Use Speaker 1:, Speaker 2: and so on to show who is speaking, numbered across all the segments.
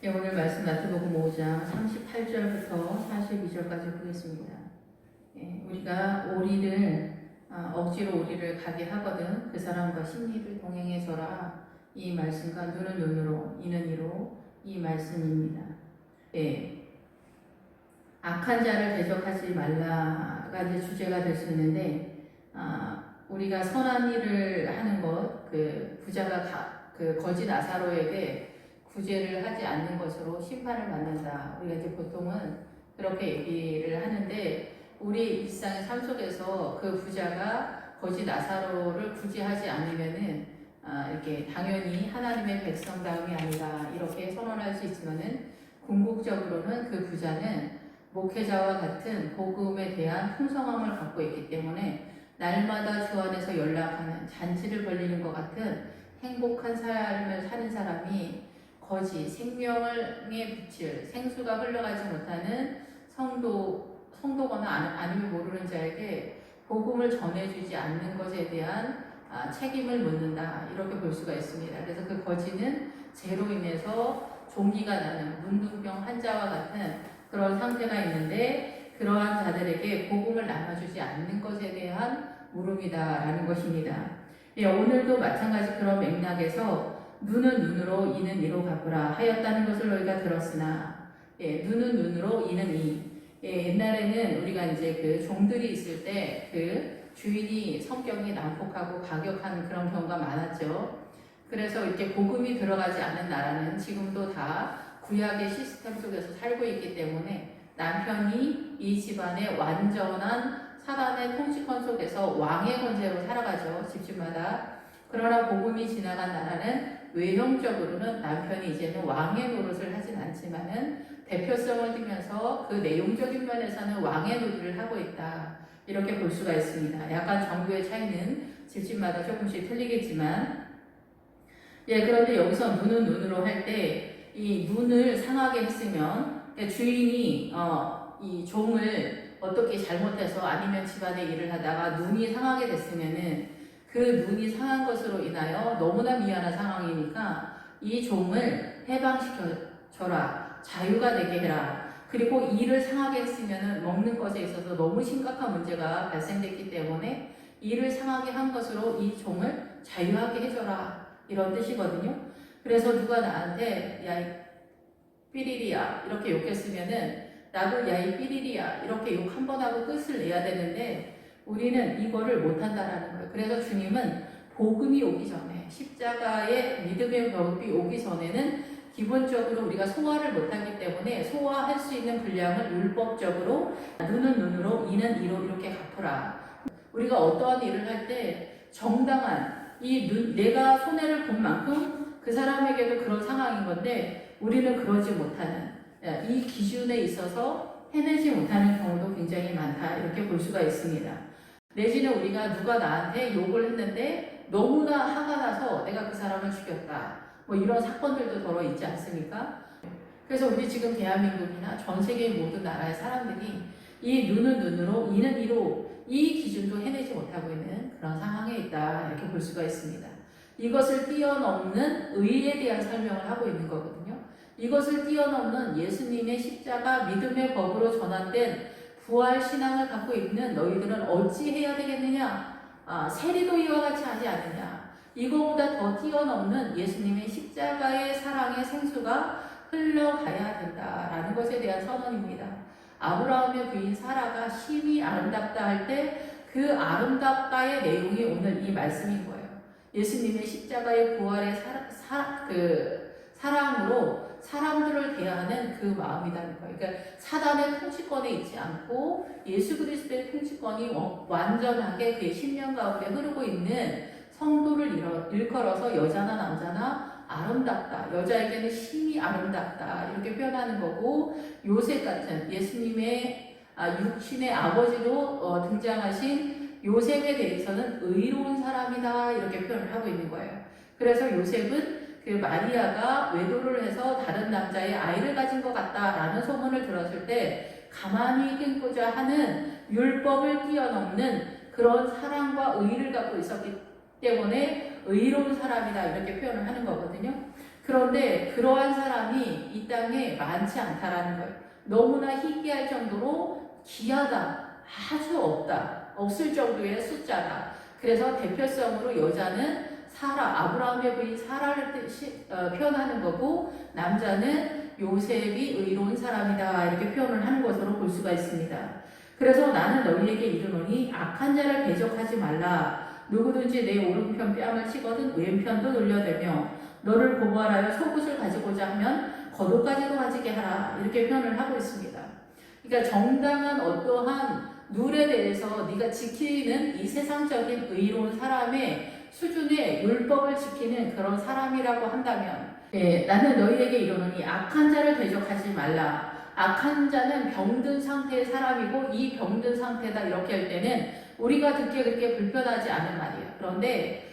Speaker 1: 네, 오늘 말씀 마태복음 5장 38절부터 42절까지 보겠습니다. 우리가 억지로 오리를 가게 하거든 그 사람과 심리를 동행해줘라. 이 말씀과 눈은 눈으로 이는 이로 이 말씀입니다. 악한 자를 대적하지 말라가 이제 주제가 될 수 있는데, 우리가 선한 일을 하는 것, 그 부자가 그 거짓 아사로에게 구제를 하지 않는 것으로 심판을 받는다. 우리가 이제 보통은 그렇게 얘기를 하는데, 우리 일상의 삶 속에서 그 부자가 거짓 아사로를 구제하지 않으면은 이렇게 당연히 하나님의 백성다움이 아니다 이렇게 선언할 수 있지만은, 궁극적으로는 그 부자는 목회자와 같은 복음에 대한 풍성함을 갖고 있기 때문에 날마다 주 안에서 연락하는 잔치를 벌리는 것 같은 행복한 삶을 사는 사람이 거짓 생명에 비칠 생수가 흘러가지 못하는 성도거나 아니면 모르는 자에게 복음을 전해주지 않는 것에 대한 책임을 묻는다 이렇게 볼 수가 있습니다. 그래서 그 거짓은 죄로 인해서 종기가 나는 문둥병 환자와 같은 그런 상태가 있는데, 그러한 자들에게 복음을 나눠주지 않는 것에 대한 물음이다라는 것입니다. 오늘도 마찬가지 그런 맥락에서 눈은 눈으로 이는 이로 갚으라 하였다는 것을 너희가 들었으나, 눈은 눈으로 이는 이. 옛날에는 우리가 이제 그 종들이 있을 때 그 주인이 성격이 난폭하고 가격한 그런 경우가 많았죠. 그래서 이렇게 복음이 들어가지 않은 나라는 지금도 다 구약의 시스템 속에서 살고 있기 때문에 남편이 이 집안의 완전한 사단의 통치권 속에서 왕의 권세로 살아가죠. 집집마다. 그러나 복음이 지나간 나라는 외형적으로는 남편이 이제는 왕의 노릇을 하진 않지만은 대표성을 띠면서 그 내용적인 면에서는 왕의 노릇을 하고 있다. 이렇게 볼 수가 있습니다. 약간 정도의 차이는 집집마다 조금씩 틀리겠지만, 그런데 여기서 눈은 눈으로 할 때 이 눈을 상하게 했으면 주인이 이 종을 어떻게 잘못해서 아니면 집안의 일을 하다가 눈이 상하게 됐으면은 그 눈이 상한 것으로 인하여 너무나 미안한 상황이니까 이 종을 해방시켜줘라. 자유가 되게 해라. 그리고 이를 상하게 했으면은 먹는 것에 있어서 너무 심각한 문제가 발생됐기 때문에 이를 상하게 한 것으로 이 종을 자유하게 해줘라. 이런 뜻이거든요. 그래서 누가 나한테 야 이 삐리리야 이렇게 욕했으면은 나도 야 이 삐리리야 이렇게 욕 한 번 하고 끝을 내야 되는데, 우리는 이거를 못한다라는 거예요. 그래서 주님은 복음이 오기 전에, 십자가의 믿음의 벽이 오기 전에는 기본적으로 우리가 소화를 못하기 때문에 소화할 수 있는 분량을 율법적으로 눈은 눈으로 이는 이로 이렇게 갚으라. 우리가 어떠한 일을 할 때 정당한 내가 손해를 본 만큼 그 사람에게도 그런 상황인 건데, 우리는 그러지 못하는, 이 기준에 있어서 해내지 못하는 경우도 굉장히 많다 이렇게 볼 수가 있습니다. 내지는 우리가 누가 나한테 욕을 했는데 너무나 화가 나서 내가 그 사람을 죽였다, 뭐 이런 사건들도 더러 있지 않습니까? 그래서 우리 지금 대한민국이나 전 세계 모든 나라의 사람들이 이 눈은 눈으로 이는 이로 이 기준도 해내지 못하고 있는 그런 상황에 있다 이렇게 볼 수가 있습니다. 이것을 뛰어넘는 의에 대한 설명을 하고 있는 거거든요. 이것을 뛰어넘는 예수님의 십자가 믿음의 법으로 전환된 부활 신앙을 갖고 있는 너희들은 어찌 해야 되겠느냐? 세리도 이와 같이 하지 않느냐? 이거보다 더 뛰어넘는 예수님의 십자가의 사랑의 생수가 흘러가야 된다라는 것에 대한 선언입니다. 아브라함의 부인 사라가 심히 아름답다 할 때 그 아름답다의 내용이 오늘 이 말씀인 거예요. 예수님의 십자가의 부활의 사랑으로 사람들을 대하는 그 마음이라는 거예요. 그러니까 사단의 통치권에 있지 않고 예수 그리스도의 통치권이 완전하게 그의 신령 가운데 흐르고 있는 성도를 일컬어서 여자나 남자나 아름답다, 여자에게는 심히 아름답다 이렇게 표현하는 거고, 요셉 같은 예수님의 육신의 아버지로 등장하신 요셉에 대해서는 의로운 사람이다 이렇게 표현을 하고 있는 거예요. 그래서 요셉은 그 마리아가 외도를 해서 다른 남자의 아이를 가진 것 같다라는 소문을 들었을 때 가만히 끊고자 하는 율법을 뛰어넘는 그런 사랑과 의의를 갖고 있었기 때문에 의로운 사람이다 이렇게 표현을 하는 거거든요. 그런데 그러한 사람이 이 땅에 많지 않다라는 거예요. 너무나 희귀할 정도로 귀하다, 아주 없다, 없을 정도의 숫자다. 그래서 대표성으로 여자는 사라, 아브라함의 부인 사라를 표현하는 거고, 남자는 요셉이 의로운 사람이다 이렇게 표현을 하는 것으로 볼 수가 있습니다. 그래서 나는 너희에게 이르노니 악한 자를 대적하지 말라. 누구든지 내 오른편 뺨을 치거든 왼편도 돌려대며 너를 고발하여 속옷을 가지고자 하면 겉옷까지도 가지게 하라 이렇게 표현을 하고 있습니다. 그러니까 정당한 어떠한 룰에 대해서 네가 지키는 이 세상적인 의로운 사람의 수준의 율법을 지키는 그런 사람이라고 한다면, 나는 너희에게 이르노니 악한 자를 대적하지 말라. 악한 자는 병든 상태의 사람이고 이 병든 상태다 이렇게 할 때는 우리가 듣기에 그렇게 불편하지 않은 말이에요. 그런데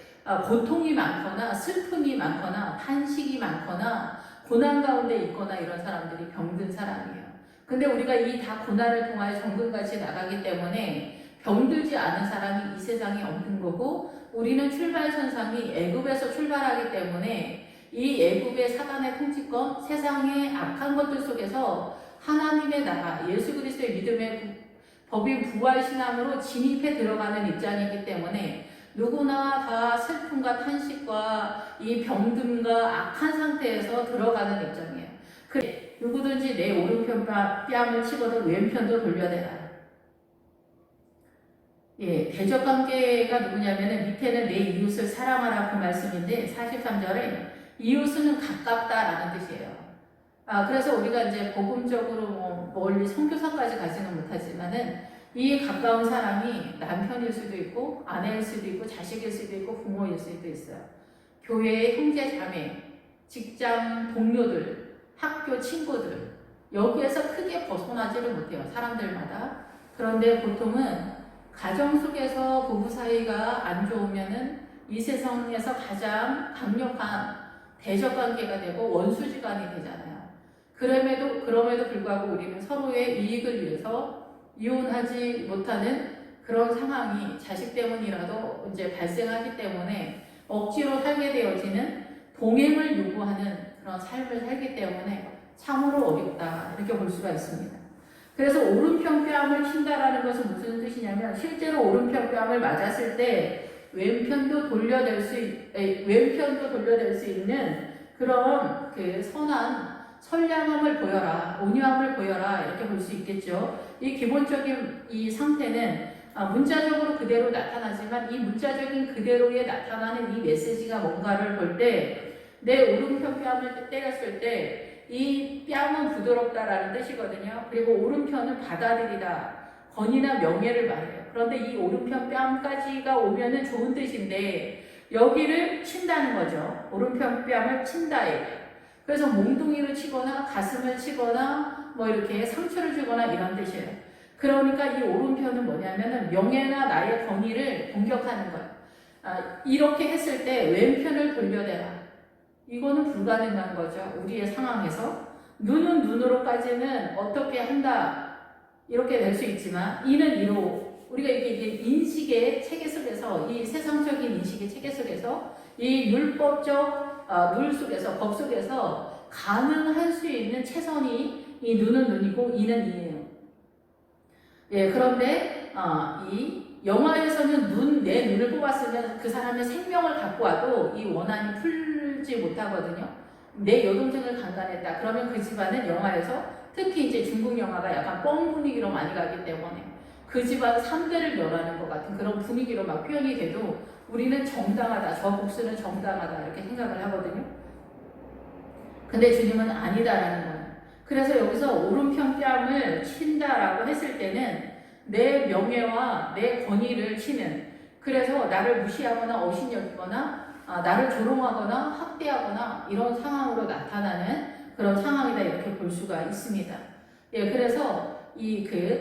Speaker 1: 고통이 많거나 슬픔이 많거나 탄식이 많거나 고난 가운데 있거나 이런 사람들이 병든 사람이에요. 근데 우리가 이 다 고난을 통하여 정금같이 나가기 때문에 병들지 않은 사람이 이 세상에 없는 거고, 우리는 출발선상이 애굽에서 출발하기 때문에 이 애굽의 사단의 통치권, 세상의 악한 것들 속에서 하나님의 나라, 예수 그리스도의 믿음의 법인 부활신앙으로 진입해 들어가는 입장이기 때문에 누구나 다 슬픔과 탄식과 이 병듦과 악한 상태에서 들어가는 입장이에요. 그래, 누구든지 내 오른편 뺨을 치거든 왼편도 돌려대라. 대적관계가 누구냐면은 밑에는 내 이웃을 사랑하라 그 말씀인데 43절에 이웃은 가깝다라는 뜻이에요. 그래서 우리가 이제 복음적으로 멀리 선교사까지 가지는 못하지만은 이 가까운 사람이 남편일 수도 있고 아내일 수도 있고 자식일 수도 있고 부모일 수도 있어요. 교회의 형제 자매, 직장 동료들, 학교 친구들 여기에서 크게 벗어나지를 못해요. 사람들마다. 그런데 보통은 가정 속에서 부부 사이가 안 좋으면은 이 세상에서 가장 강력한 대적 관계가 되고 원수지간이 되잖아요. 그럼에도 불구하고 우리는 서로의 이익을 위해서 이혼하지 못하는 그런 상황이 자식 때문이라도 이제 발생하기 때문에 억지로 살게 되어지는 동행을 요구하는 그런 삶을 살기 때문에 참으로 어렵다 이렇게 볼 수가 있습니다. 그래서 오른편 뺨을 친다라는 것은 무슨 뜻이냐면 실제로 오른편 뺨을 맞았을 때 왼편도 돌려댈 수 있는 그런 그 선한 선량함을 보여라, 온유함을 보여라 이렇게 볼 수 있겠죠. 이 기본적인 이 상태는 문자적으로 그대로 나타나지만 이 문자적인 그대로에 나타나는 이 메시지가 뭔가를 볼 때 내 오른편 뺨을 때렸을 때 이 뺨은 부드럽다라는 뜻이거든요. 그리고 오른편은 받아들이다, 권위나 명예를 말해요. 그런데 이 오른편 뺨까지가 오면은 좋은 뜻인데 여기를 친다는 거죠. 오른편 뺨을 친다예요. 그래서 몽둥이로 치거나 가슴을 치거나 이렇게 상처를 주거나 이런 뜻이에요. 그러니까 이 오른편은 뭐냐면은 명예나 나의 권위를 공격하는 거예요. 이렇게 했을 때 왼편을 돌려대라. 이거는 불가능한 거죠. 우리의 상황에서. 눈은 눈으로까지는 어떻게 한다. 이렇게 될 수 있지만 이는 이로 우리가 이게 인식의 체계 속에서 이 세상적인 인식의 체계 속에서 이 율법적 룰 속에서 법 속에서 가능할 수 있는 최선이 이 눈은 눈이고 이는 이예요. 그런데 이 영화에서는 내 눈을 뽑았으면 그 사람의 생명을 갖고 와도 이 원한이 풀지 못하거든요. 내 여동생을 강간했다. 그러면 그 집안은 영화에서 특히 이제 중국 영화가 약간 뻥 분위기로 많이 가기 때문에 그 집안 3대를 멸하는 것 같은 그런 분위기로 막 표현이 돼도 우리는 정당하다. 저 복수는 정당하다. 이렇게 생각을 하거든요. 근데 주님은 아니다라는 거예요. 그래서 여기서 오른편 뺨을 친다라고 했을 때는 내 명예와 내 권위를 치는, 그래서 나를 무시하거나 어신여기거나 나를 조롱하거나 학대하거나 이런 상황으로 나타나는 그런 상황이다 이렇게 볼 수가 있습니다. 그래서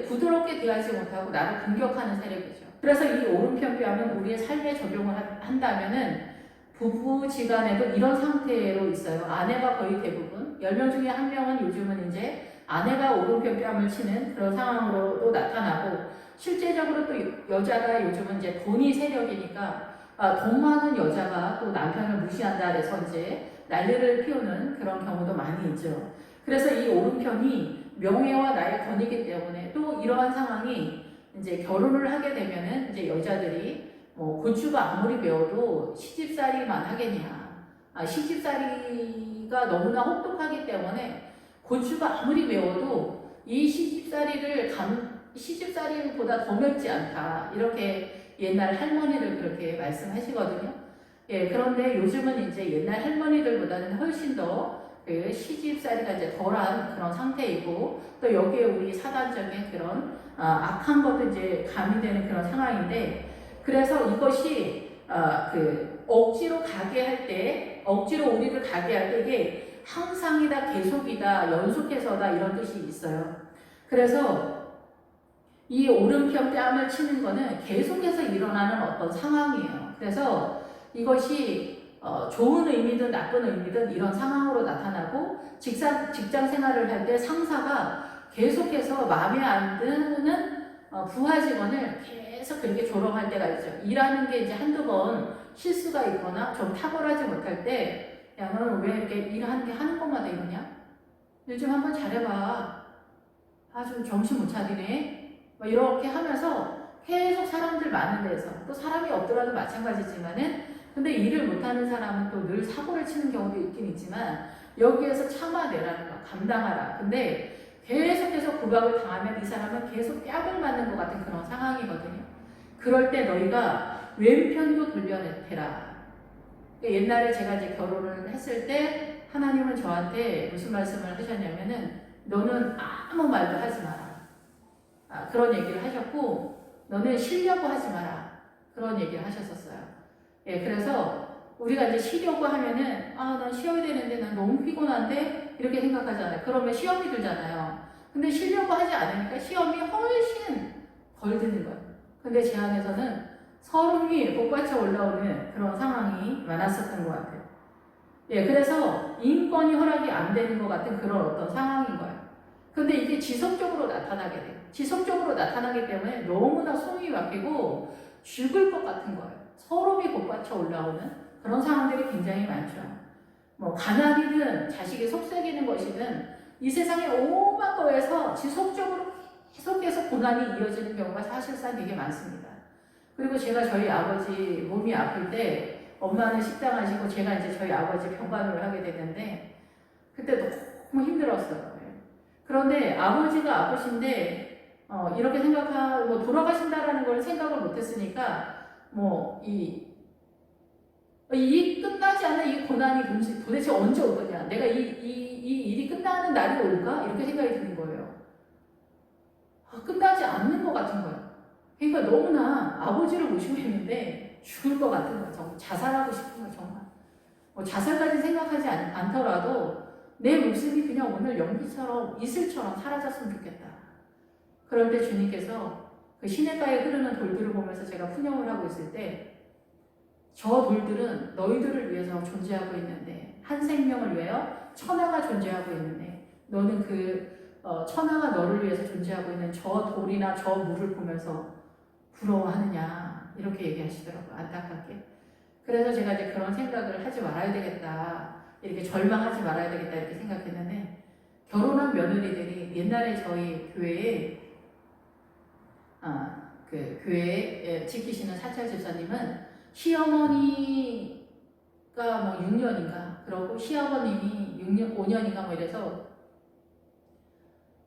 Speaker 1: 부드럽게 대하지 못하고 나를 공격하는 세력이죠. 그래서 이 오른편 뺨은 우리의 삶에 적용을 한다면은 부부지간에도 이런 상태로 있어요. 아내가 거의 대부분 10명 중에 1명은 요즘은 이제 아내가 오른편 뺨을 치는 그런 상황으로도 나타나고, 실제적으로 또 여자가 요즘은 이제 돈이 세력이니까 돈 많은 여자가 또 남편을 무시한다 그래서 이제 난리를 피우는 그런 경우도 많이 있죠. 그래서 이 오른편이 명예와 나의 권이기 때문에 또 이러한 상황이 이제 결혼을 하게 되면은 이제 여자들이 뭐 고추가 아무리 매워도 시집살이만 하겠냐. 시집살이가 너무나 혹독하기 때문에 고추가 아무리 매워도 이 시집살이보다 더 맵지 않다. 이렇게 옛날 할머니들 그렇게 말씀하시거든요. 예, 그런데 요즘은 이제 옛날 할머니들보다는 훨씬 더 그 시집살이가 이제 덜한 그런 상태이고 또 여기에 우리 사단적인 그런 악한 것도 이제 가미되는 그런 상황인데 그래서 이것이 그 억지로 가게 할 때 억지로 우리를 가게 할 때 이게 항상이다 계속이다 연속해서다 이런 뜻이 있어요. 그래서 이 오른편 뺨을 치는 거는 계속해서 일어나는 어떤 상황이에요. 그래서 이것이 좋은 의미든 나쁜 의미든 이런 상황으로 나타나고 직장 생활을 할 때 상사가 계속해서 마음에 안 드는 부하 직원을 계속 그렇게 조롱할 때가 있죠. 일하는 게 이제 한두 번 실수가 있거나 좀 탁월하지 못할 때, 야, 너는 왜 이렇게 일하는 게 하는 것마다 이러냐? 일 좀 한번 잘해봐. 좀 정신 못 차리네. 막 이렇게 하면서 계속 사람들 많은 데서 또 사람이 없더라도 마찬가지지만은 근데 일을 못하는 사람은 또 늘 사고를 치는 경우도 있긴 있지만 여기에서 참아내라는 거, 감당하라. 근데 계속해서 구박을 당하면 이 사람은 계속 뺨을 맞는 것 같은 그런 상황이거든요. 그럴 때 너희가 왼편도 돌려내라. 옛날에 제가 이제 결혼을 했을 때 하나님은 저한테 무슨 말씀을 하셨냐면은 너는 아무 말도 하지 마라. 그런 얘기를 하셨고 너는 쉬려고 하지 마라. 그런 얘기를 하셨었어요. 예, 그래서 우리가 이제 쉬려고 하면은 난 쉬어야 되는데 난 너무 피곤한데 이렇게 생각하잖아요. 그러면 시험이 들잖아요. 근데 쉬려고 하지 않으니까 시험이 훨씬 덜 드는 거예요. 근데 제 안에서는 서름이 복받쳐 올라오는 그런 상황이 많았었던 것 같아요. 예, 그래서 인권이 허락이 안 되는 것 같은 그런 어떤 상황인 거예요. 근데 이게 지속적으로 나타나게 돼요. 지속적으로 나타나기 때문에 너무나 숨이 막히고 죽을 것 같은 거예요. 서름이 복받쳐 올라오는 그런 상황들이 굉장히 많죠. 뭐 가난이든 자식이 속썩이는 것이든 이 세상에 오만 거에서 지속적으로 계속해서 고난이 이어지는 경우가 사실상 되게 많습니다. 그리고 제가 저희 아버지 몸이 아플 때 엄마는 식당 하시고 제가 이제 저희 아버지 병간호를 하게 됐는데 그때 너무 힘들었어요. 그런데 아버지가 아프신데 이렇게 생각하고 돌아가신다라는 걸 생각을 못했으니까 이 끝나지 않은 이 고난이 도대체 언제 올 거냐? 내가 이 일이 끝나는 날이 올까? 이렇게 생각이 드는 거예요. 끝나지 않는 것 같은 거예요. 그러니까 너무나 아버지를 모시고 있는데 죽을 것 같은 거예요. 정말 자살하고 싶은 거예요. 정말. 자살까지 생각하지 않더라도 내 목숨이 그냥 오늘 연기처럼 이슬처럼 사라졌으면 좋겠다. 그럴 때 주님께서 그 시냇가에 흐르는 돌들을 보면서 제가 fun영을 하고 있을 때 저 돌들은 너희들을 위해서 존재하고 있는데 한 생명을 위하여 천하가 존재하고 있는데 너는 그 천하가 너를 위해서 존재하고 있는 저 돌이나 저 물을 보면서 부러워하느냐 이렇게 얘기하시더라고요. 안타깝게. 그래서 제가 이제 그런 생각을 하지 말아야 되겠다. 이렇게 절망하지 말아야 되겠다 이렇게 생각했는데 결혼한 며느리들이 옛날에 저희 교회에 그 교회에 지키시는 사찰 집사님은 시어머니가 뭐 6년인가 그러고 시아버님이 6년 5년인가 뭐 이래서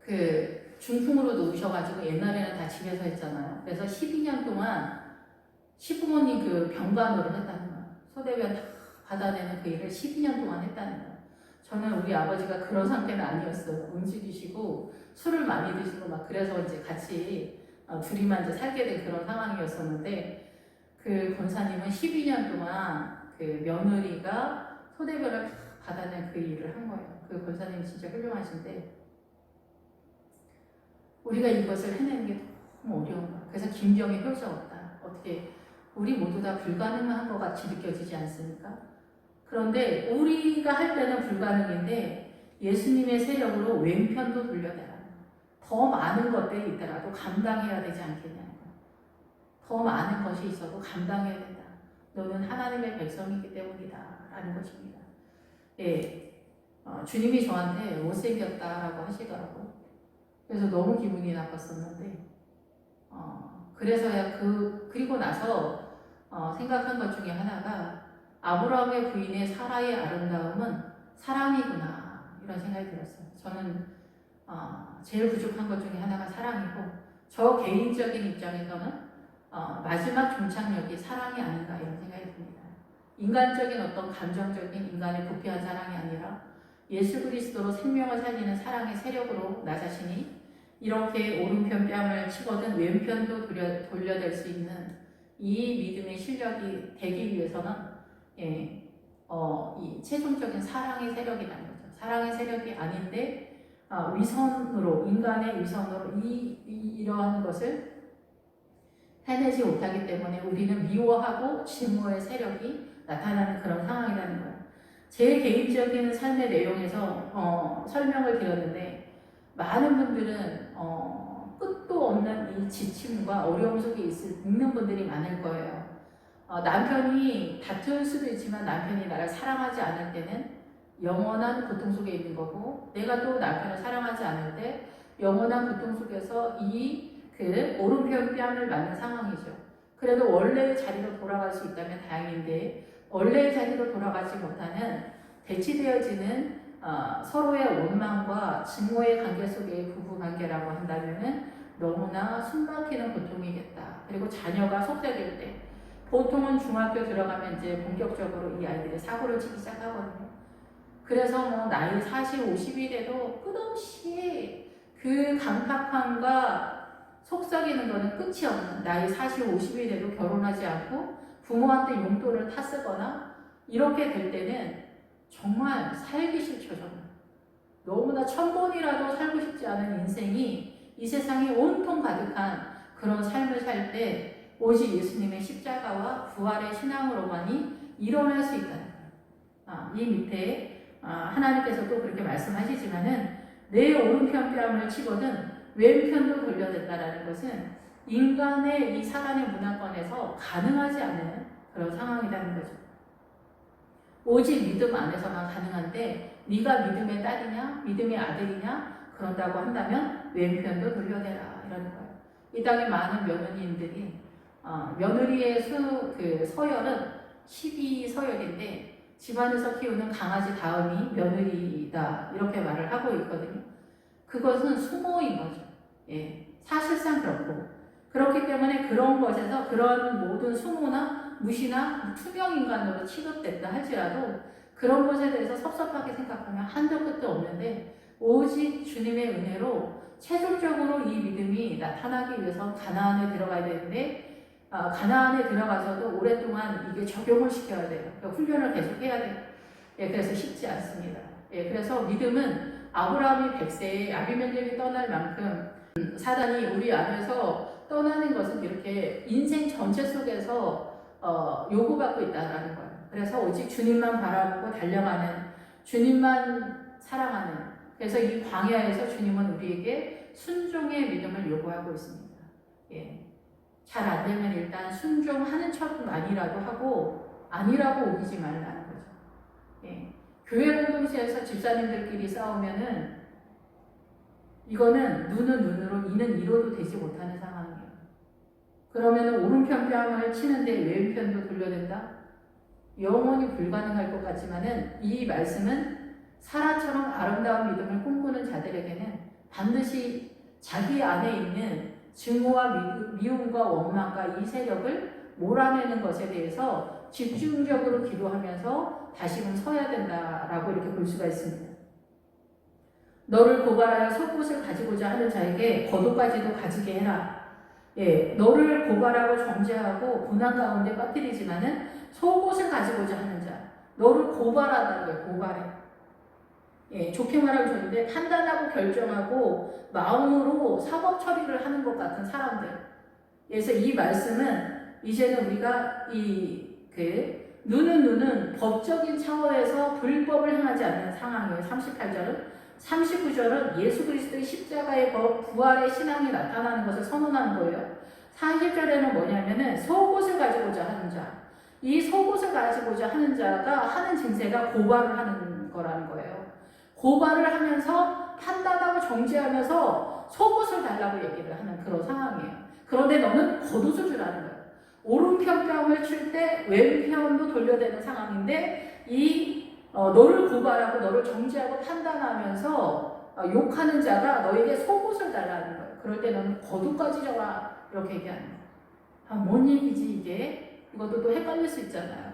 Speaker 1: 그 중풍으로 누우셔가지고 옛날에는 다 집에서 했잖아요. 그래서 12년 동안 시부모님 그 병간호를 했다는 거예요. 소대변 다 받아내는 그 일을 12년 동안 했다는 거예요. 저는 우리 아버지가 그런 상태는 아니었어요. 움직이시고 술을 많이 드시고 막 그래서 이제 같이 둘이만 이제 살게 된 그런 상황이었었는데 그 권사님은 12년 동안 그 며느리가 소대변을 다 받아낸 그 일을 한 거예요. 그 권사님이 진짜 훌륭하신데 우리가 이것을 해내는 게 너무 어려운 거예요. 그래서 김병의 효자 없다. 어떻게 우리 모두 다 불가능한 것 같이 느껴지지 않습니까? 그런데 우리가 할 때는 불가능인데 예수님의 세력으로 왼편도 돌려내라. 더 많은 것들이 있더라도 감당해야 되지 않겠냐는 거예요. 더 많은 것이 있어도 감당해야 된다. 너는 하나님의 백성이기 때문이다. 라는 것입니다. 예, 주님이 저한테 못생겼다라고 하시더라고요. 그래서 너무 기분이 나빴었는데, 그래서야 그리고 나서 생각한 것 중에 하나가 아브라함의 부인의 사라의 아름다움은 사랑이구나 이런 생각이 들었어요. 저는 제일 부족한 것 중에 하나가 사랑이고 저 개인적인 입장에서는 마지막 종착역이 사랑이 아닌가 이런 생각이 듭니다. 인간적인 어떤 감정적인 인간의 부패한 사랑이 아니라 예수 그리스도로 생명을 살리는 사랑의 세력으로 나 자신이 이렇게 오른편 뺨을 치거든 왼편도 돌려댈 수 있는 이 믿음의 실력이 되기 위해서는 이 최종적인 사랑의 세력이라는 거죠. 사랑의 세력이 아닌데 위선으로 인간의 위선으로 이러한 것을 해내지 못하기 때문에 우리는 미워하고 증오의 세력이 나타나는 그런 상황이라는 거예요. 제 개인적인 삶의 내용에서 설명을 드렸는데 많은 분들은 끝도 없는 이 지침과 어려움 속에 있는 분들이 많을 거예요. 남편이 다툴 수도 있지만 남편이 나를 사랑하지 않을 때는 영원한 고통 속에 있는 거고 내가 또 남편을 사랑하지 않을 때 영원한 고통 속에서 오른편 뺨을 맞는 상황이죠. 그래도 원래의 자리로 돌아갈 수 있다면 다행인데 원래의 자리로 돌아가지 못하는 대치되어지는 서로의 원망과 증오의 관계 속의 부부관계라고 한다면 너무나 숨막히는 고통이겠다. 그리고 자녀가 속삭일 때 보통은 중학교 들어가면 이제 본격적으로 이 아이들이 사고를 치기 시작하거든요. 그래서 나이 40, 50이 돼도 끝없이 그 강팍함과 속삭이는 거는 끝이 없는 나이 40, 50이 돼도 결혼하지 않고 부모한테 용돈을 타 쓰거나 이렇게 될 때는 정말 살기 싫죠. 저는 너무나 1000번이라도 살고 싶지 않은 인생이 이 세상에 온통 가득한 그런 삶을 살 때 오직 예수님의 십자가와 부활의 신앙으로만이 일어날 수 있다는 거예요. 이 밑에 하나님께서도 그렇게 말씀하시지만은 내 오른편 뺨을 치거든 왼편도 돌려댄다라는 것은 인간의 이 사단의 문화권에서 가능하지 않은 그런 상황이라는 거죠. 오직 믿음 안에서만 가능한데 네가 믿음의 딸이냐 믿음의 아들이냐 그런다고 한다면 왼편도 돌려대라 이러는 거예요. 이 땅에 많은 며느리인들이 며느리의 서열은 12서열인데 집안에서 키우는 강아지 다음이 며느리다 이렇게 말을 하고 있거든요. 그것은 수모인 거죠. 사실상 그렇기 때문에 그런 것에서 그런 모든 수모나 무시나 투명 인간으로 취급됐다 할지라도 그런 것에 대해서 섭섭하게 생각하면 한도 끝도 없는데 오직 주님의 은혜로 최종적으로 이 믿음이 나타나기 위해서 가나안에 들어가야 되는데 가나안에 들어가서도 오랫동안 이게 적용을 시켜야 돼요. 그러니까 훈련을 계속 해야 돼요. 그래서 쉽지 않습니다. 그래서 믿음은 아브라함이 100세에 아비멜렉이 떠날 만큼 사단이 우리 안에서 떠나는 것은 이렇게 인생 전체 속에서 요구받고 있다는 거예요. 그래서 오직 주님만 바라보고 달려가는 주님만 사랑하는 그래서 이 광야에서 주님은 우리에게 순종의 믿음을 요구하고 있습니다. 잘 안 되면 일단 순종하는 척만이라도 하고 아니라고 우기지 말라는 거죠. 교회 공동체에서 집사님들끼리 싸우면은 이거는 눈은 눈으로 이는 이로도 되지 못하는 상황이에요. 그러면 오른편 뺨을 치는데 왼편도 돌려댄다? 영원히 불가능할 것 같지만은 이 말씀은 사라처럼 아름다운 믿음을 꿈꾸는 자들에게는 반드시 자기 안에 있는 증오와 미움과 원망과 이 세력을 몰아내는 것에 대해서 집중적으로 기도하면서 다시금 서야 된다라고 이렇게 볼 수가 있습니다. 너를 고발하여 속옷을 가지고자 하는 자에게 겉옷까지도 가지게 해라. 너를 고발하고 정죄하고 고난 가운데 빠뜨리지만은 속옷을 가지고자 하는 자, 너를 고발하다는 거예요. 고발해. 좋게 말하면 좋은데 판단하고 결정하고 마음으로 사법 처리를 하는 것 같은 사람들. 그래서 이 말씀은 이제는 우리가 눈은 법적인 차원에서 불법을 행하지 않는 상황이에요. 38절은. 39절은 예수 그리스도의 십자가의 법, 부활의 신앙이 나타나는 것을 선언하는 거예요. 40절에는 뭐냐면은 속옷을 가지고자 하는 자. 이 속옷을 가지고자 하는 자가 하는 증세가 고발을 하는 거라는 거예요. 고발을 하면서 판단하고 정죄하면서 속옷을 달라고 얘기를 하는 그런 상황이에요. 그런데 너는 겉옷을 주라는 거예요. 오른편 뺨을 칠 때 왼편도 돌려대는 상황인데 너를 고발하고 너를 정죄하고 판단하면서 욕하는 자가 너에게 속옷을 달라는 거예요. 그럴 때 너는 겉옷까지 줘라 이렇게 얘기하는 거예요. 뭔 얘기지 이게? 이것도 또 헷갈릴 수 있잖아요.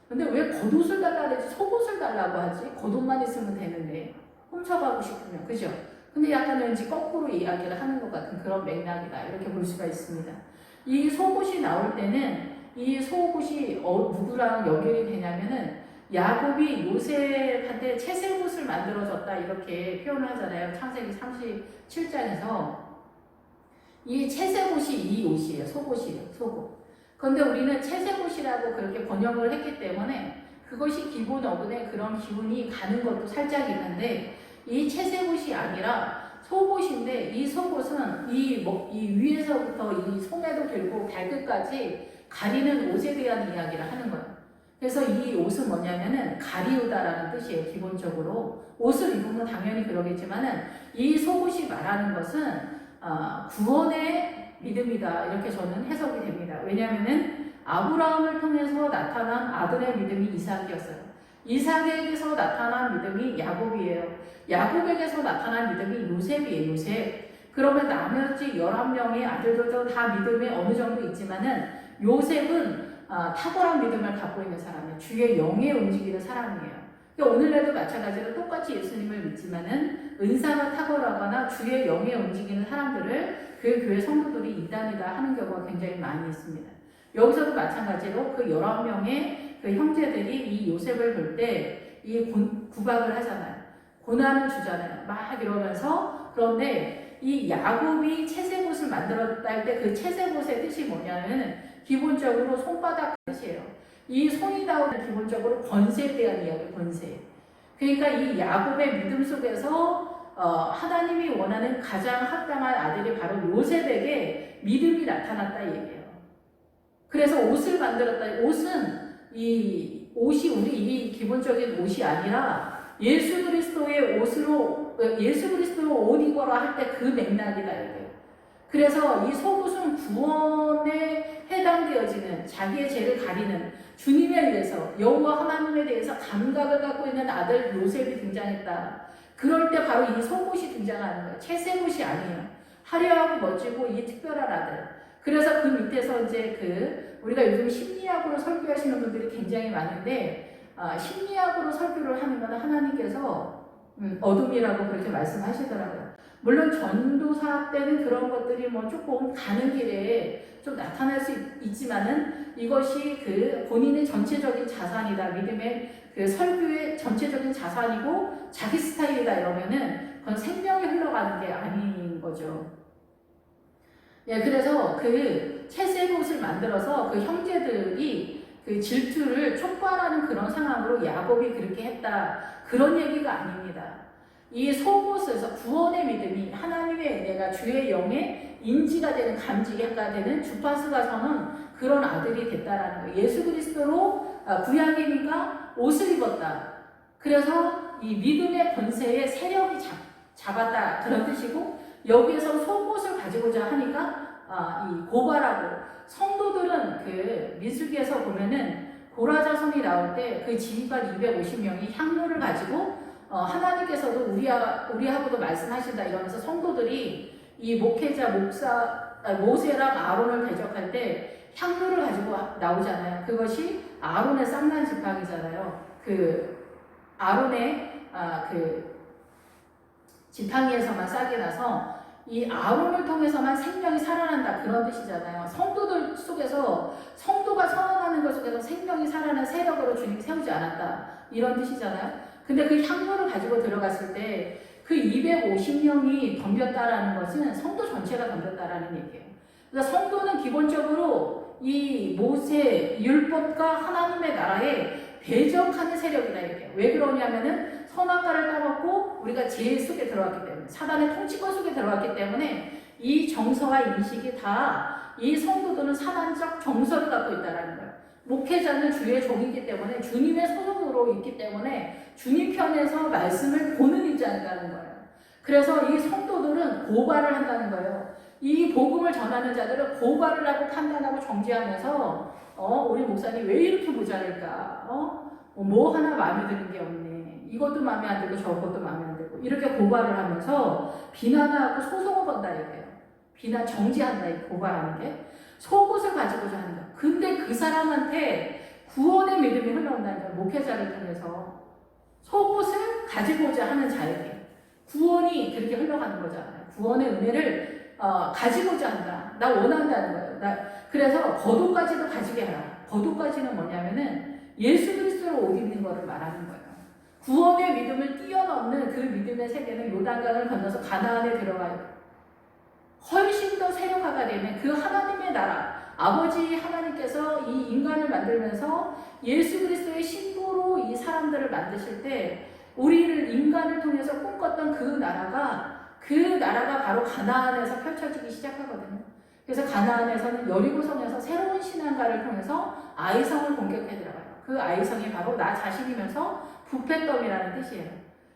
Speaker 1: 근데 왜 겉옷을 달라 그러지? 속옷을 달라고 하지? 겉옷만 있으면 되는데 훔쳐가고 싶으면, 그죠? 근데 약간 왠지 거꾸로 이야기를 하는 것 같은 그런 맥락이다 이렇게 볼 수가 있습니다. 이 속옷이 나올 때는 이 속옷이 누구랑 연결이 되냐면은 야곱이 요셉한테 채색옷을 만들어줬다 이렇게 표현을 하잖아요. 창세기 37장에서 이 채색옷이 이 옷이에요. 속옷이에요. 속옷. 그런데 우리는 채색옷이라고 그렇게 번역을 했기 때문에 그것이 기본 어근에 그런 기운이 가는 것도 살짝 있는데 이 채색옷이 아니라 속옷인데 이 속옷은 이 위에서부터 이 소매도 들고 발끝까지 가리는 옷에 대한 이야기를 하는 거예요. 그래서 이 옷은 뭐냐면은 가리우다라는 뜻이에요. 기본적으로 옷을 입으면 당연히 그러겠지만은 이 속옷이 말하는 것은 구원의 믿음이다 이렇게 저는 해석이 됩니다. 왜냐하면은 아브라함을 통해서 나타난 아들의 믿음이 이삭이었어요. 이삭에게서 나타난 믿음이 야곱이에요. 야곱에게서 나타난 믿음이 요셉이에요. 요셉. 그러면 나머지 11명의 아들들도 다 믿음에 어느 정도 있지만은 요셉은 탁월한 믿음을 갖고 있는 사람이에요. 주의 영에 움직이는 사람이에요. 그러니까 오늘날도 마찬가지로 똑같이 예수님을 믿지만은 은사가 탁월하거나 주의 영에 움직이는 사람들을 그 교회 성도들이 이단이다 하는 경우가 굉장히 많이 있습니다. 여기서도 마찬가지로 그 11명의 그 형제들이 이 요셉을 볼 때 이 구박을 하잖아요. 고난을 주잖아요. 막 이러면서. 그런데 이 야곱이 채색옷을 만들었다 할 때 그 채색옷의 뜻이 뭐냐면 기본적으로 손바닥 뜻이에요. 이 손이 나오는 기본적으로 권세에 대한 이야기, 권세. 그러니까 이 야곱의 믿음 속에서 하나님이 원하는 가장 합당한 아들이 바로 요셉에게 믿음이 나타났다 얘기예요. 그래서 옷을 만들었다. 옷은 이 옷이 우리 이 기본적인 옷이 아니라 예수 그리스도의 옷으로 예수 그리스도 옷 입어라 할 때 그 맥락이다 이게. 그래서 이 속옷은 구원에 해당되어지는 자기의 죄를 가리는 주님에 대해서 여호와 하나님에 대해서 감각을 갖고 있는 아들 요셉이 등장했다. 그럴 때 바로 이 속옷이 등장하는 거예요. 채색옷이 아니에요. 화려하고 멋지고 이 특별한 아들. 그래서 그 밑에서 이제 우리가 요즘 심리학으로 설교하시는 분들이 굉장히 많은데 심리학으로 설교를 하는 건 하나님께서 어둠이라고 그렇게 말씀하시더라고요. 물론 전도사 때는 그런 것들이 뭐 조금 가는 길에 좀 나타날 수 있지만은 이것이 그 본인의 전체적인 자산이다. 믿음의 그 설교의 전체적인 자산이고 자기 스타일이다 이러면은 그건 생명이 흘러가는 게 아닌 거죠. 예, 그래서 그 채색옷을 만들어서 그 형제들이 그 질투를 촉발하는 그런 상황으로 야곱이 그렇게 했다. 그런 얘기가 아닙니다. 이 속옷에서 구원의 믿음이 하나님의 은혜가 주의 영의 인지가 되는 감지가 되는 주파수가 서는 그런 아들이 됐다라는 거예요. 예수 그리스도로 구약이니까 옷을 입었다. 그래서 이 믿음의 권세의 세력이 잡았다 그런 뜻이고 여기에서 속옷을 가지고자 하니까 이 고발하고 성도들은 그 민수기에서 보면은 고라자손이 나올 때 그 지휘관 250명이 향로를 가지고 하나님께서도 우리하고도 말씀하신다 이러면서 성도들이 이 목회자 모세랑 아론을 대적할 때 향로를 가지고 나오잖아요. 그것이 아론의 쌍난 지팡이잖아요. 그 아론의 그 지팡이에서만 싹이 나서 이 아론을 통해서만 생명이 살아난다 그런 뜻이잖아요. 성도들 속에서 성도가 선언하는 것 속에서 생명이 살아난 세력으로 주님이 세우지 않았다 이런 뜻이잖아요. 근데 그 향로를 가지고 들어갔을 때 그 250명이 덤볐다라는 것은 성도 전체가 덤볐다라는 얘기예요. 그래서 성도는 기본적으로 이 모세 율법과 하나님의 나라에 대적하는 세력이다 이게요. 왜 그러냐면은 선악과를 따먹고 우리가 죄 속에 들어왔기 때문에 사단의 통치권 속에 들어왔기 때문에 이 정서와 인식이 다 이 성도들은 사단적 정서를 갖고 있다라는 거예요. 목회자는 주의 종이기 때문에 주님의 소속으로 있기 때문에 주님 편에서 말씀을 보는 입장이라는 거예요. 그래서 이 성도들은 고발을 한다는 거예요. 이 복음을 전하는 자들은 고발을 하고 판단하고 정죄하면서 우리 목사님 왜 이렇게 모자랄까? 뭐 하나 마음에 드는 게 없네. 이것도 마음에 안 들고 저것도 마음에 안 들고 이렇게 고발을 하면서 비난하고 소송을 건다 이거예요. 비난 정지한다 이 고발하는 게 속옷을 가지고자 한다. 근데 그 사람한테 구원의 믿음이 흘러온다니까 목회자를 통해서 속옷을 가지고자 하는 자에게 구원이 그렇게 흘러가는 거잖아요. 구원의 은혜를 가지고자 한다. 나 원한다는 거예요. 그래서 겉옷까지도 가지게 하라. 겉옷까지는 뭐냐면은 예수 그리스도로 옷 입는 거를 말하는 거예요. 구원의 믿음을 뛰어넘는 그 믿음의 세계는 요단강을 건너서 가나안에 들어가요. 훨씬 더 세력화가 되는 그 하나님의 나라, 아버지 하나님께서 이 인간을 만들면서 예수 그리스도의 신부로 이 사람들을 만드실 때 우리를 인간을 통해서 꿈꿨던 그 나라가 바로 가나안에서 펼쳐지기 시작하거든요. 그래서 가나안에서는 여리고성에서 새로운 신앙가를 통해서 아이성을 공격해 들어가요. 그 아이성이 바로 나 자신이면서 부패덤이라는 뜻이에요.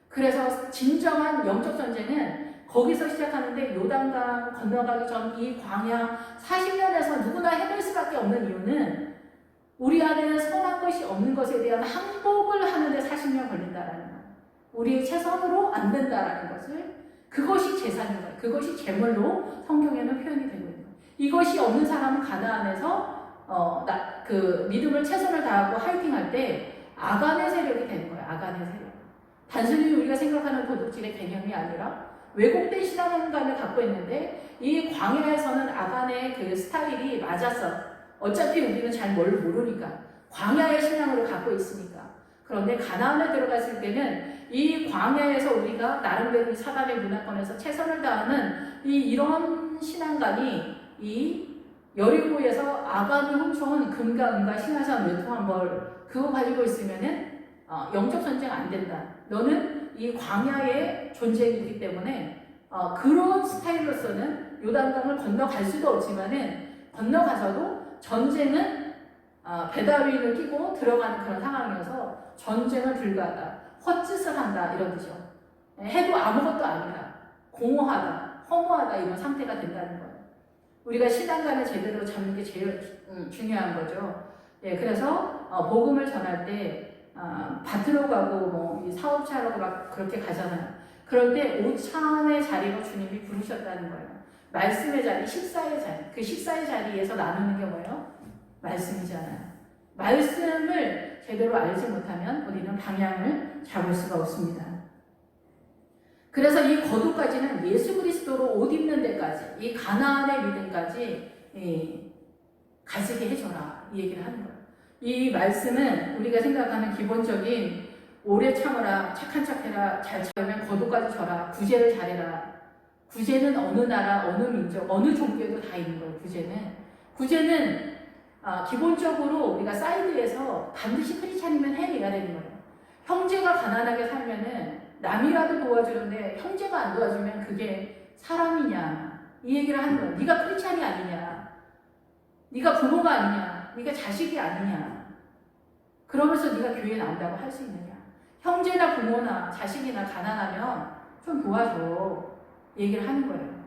Speaker 1: 그래서 진정한 영적 전쟁은 거기서 시작하는데 요단강 건너가기 전 이 광야 40년에서 누구나 헤맬 수밖에 없는 이유는 우리 안에는 선한 것이 없는 것에 대한 항복을 하는데 40년 걸린다라는 거예요. 우리의 최선으로 안 된다라는 것을 그것이 재산인 거예요. 그것이 재물로 성경에는 표현이 되고 있는 거예요. 이것이 없는 사람은 가나안에서 그 믿음을 최선을 다하고 화이팅할 때 아간의 세력이 되는 거예요. 아간의 세력. 단순히 우리가 생각하는 도둑질의 개념이 아니라 왜곡된 신앙관을 갖고 있는데 이 광야에서는 아간의 그 스타일이 맞았어. 어차피 우리는 잘 뭘 모르니까 광야의 신앙으로 갖고 있으니까. 그런데 가나안에 들어갔을 때는 이 광야에서 우리가 나름대로 사단의 문화권에서 최선을 다하는 이런 신앙관이 이 여리고에서 아간이 훔쳐온 금과 은과 신화산 외통한 벌 그거 가지고 있으면은 영적 전쟁 안 된다. 너는 이 광야의 존재이기 때문에 그런 스타일로서는 요단강을 건너갈 수도 없지만은 건너가서도 전쟁은 배다위를 끼고 들어가는 그런 상황이어서 전쟁은 불가하다. 헛짓을 한다 이런 뜻이죠. 해도 아무것도 아니다. 공허하다. 허무하다 이런 상태가 된다는 거예요. 우리가 신앙관을 제대로 잡는 게 제일 중요한 거죠. 예, 그래서 복음을 전할 때 밭으로 가고 뭐 사업차로 막 그렇게 가잖아요. 그럴 때 오찬의 자리로 주님이 부르셨다는 거예요. 말씀의 자리, 식사의 자리. 그 식사의 자리에서 나누는 게 뭐예요? 말씀이잖아요. 말씀을 제대로 알지 못하면 우리는 방향을 잡을 수가 없습니다. 그래서 이 거두까지는 예수 그리스도로 옷 입는 데까지, 이 가나안의 믿음까지 가지게 해줘라 이 얘기를 하는 거예요. 이 말씀은 우리가 생각하는 기본적인 오래 참으라, 착한 척해라, 잘 참으면 거두까지 져라, 구제를 잘해라. 구제는 어느 나라, 어느 민족, 어느 종교에도 다 있는 거예요. 구제는 기본적으로 우리가 사이드에서 반드시 크리스찬이면 해내야 되는 거예요. 형제가 가난하게 살면은 남이라도 도와주는데 형제가 안 도와주면 그게 사람이냐 이 얘기를 하는 거예요. 네가 크리스찬이 아니냐, 네가 부모가 아니냐, 네가 자식이 아니냐, 그러면서 네가 교회에 나온다고 할 수 있느냐. 형제나 부모나 자식이나 가난하면 좀 도와줘 얘기를 하는 거예요.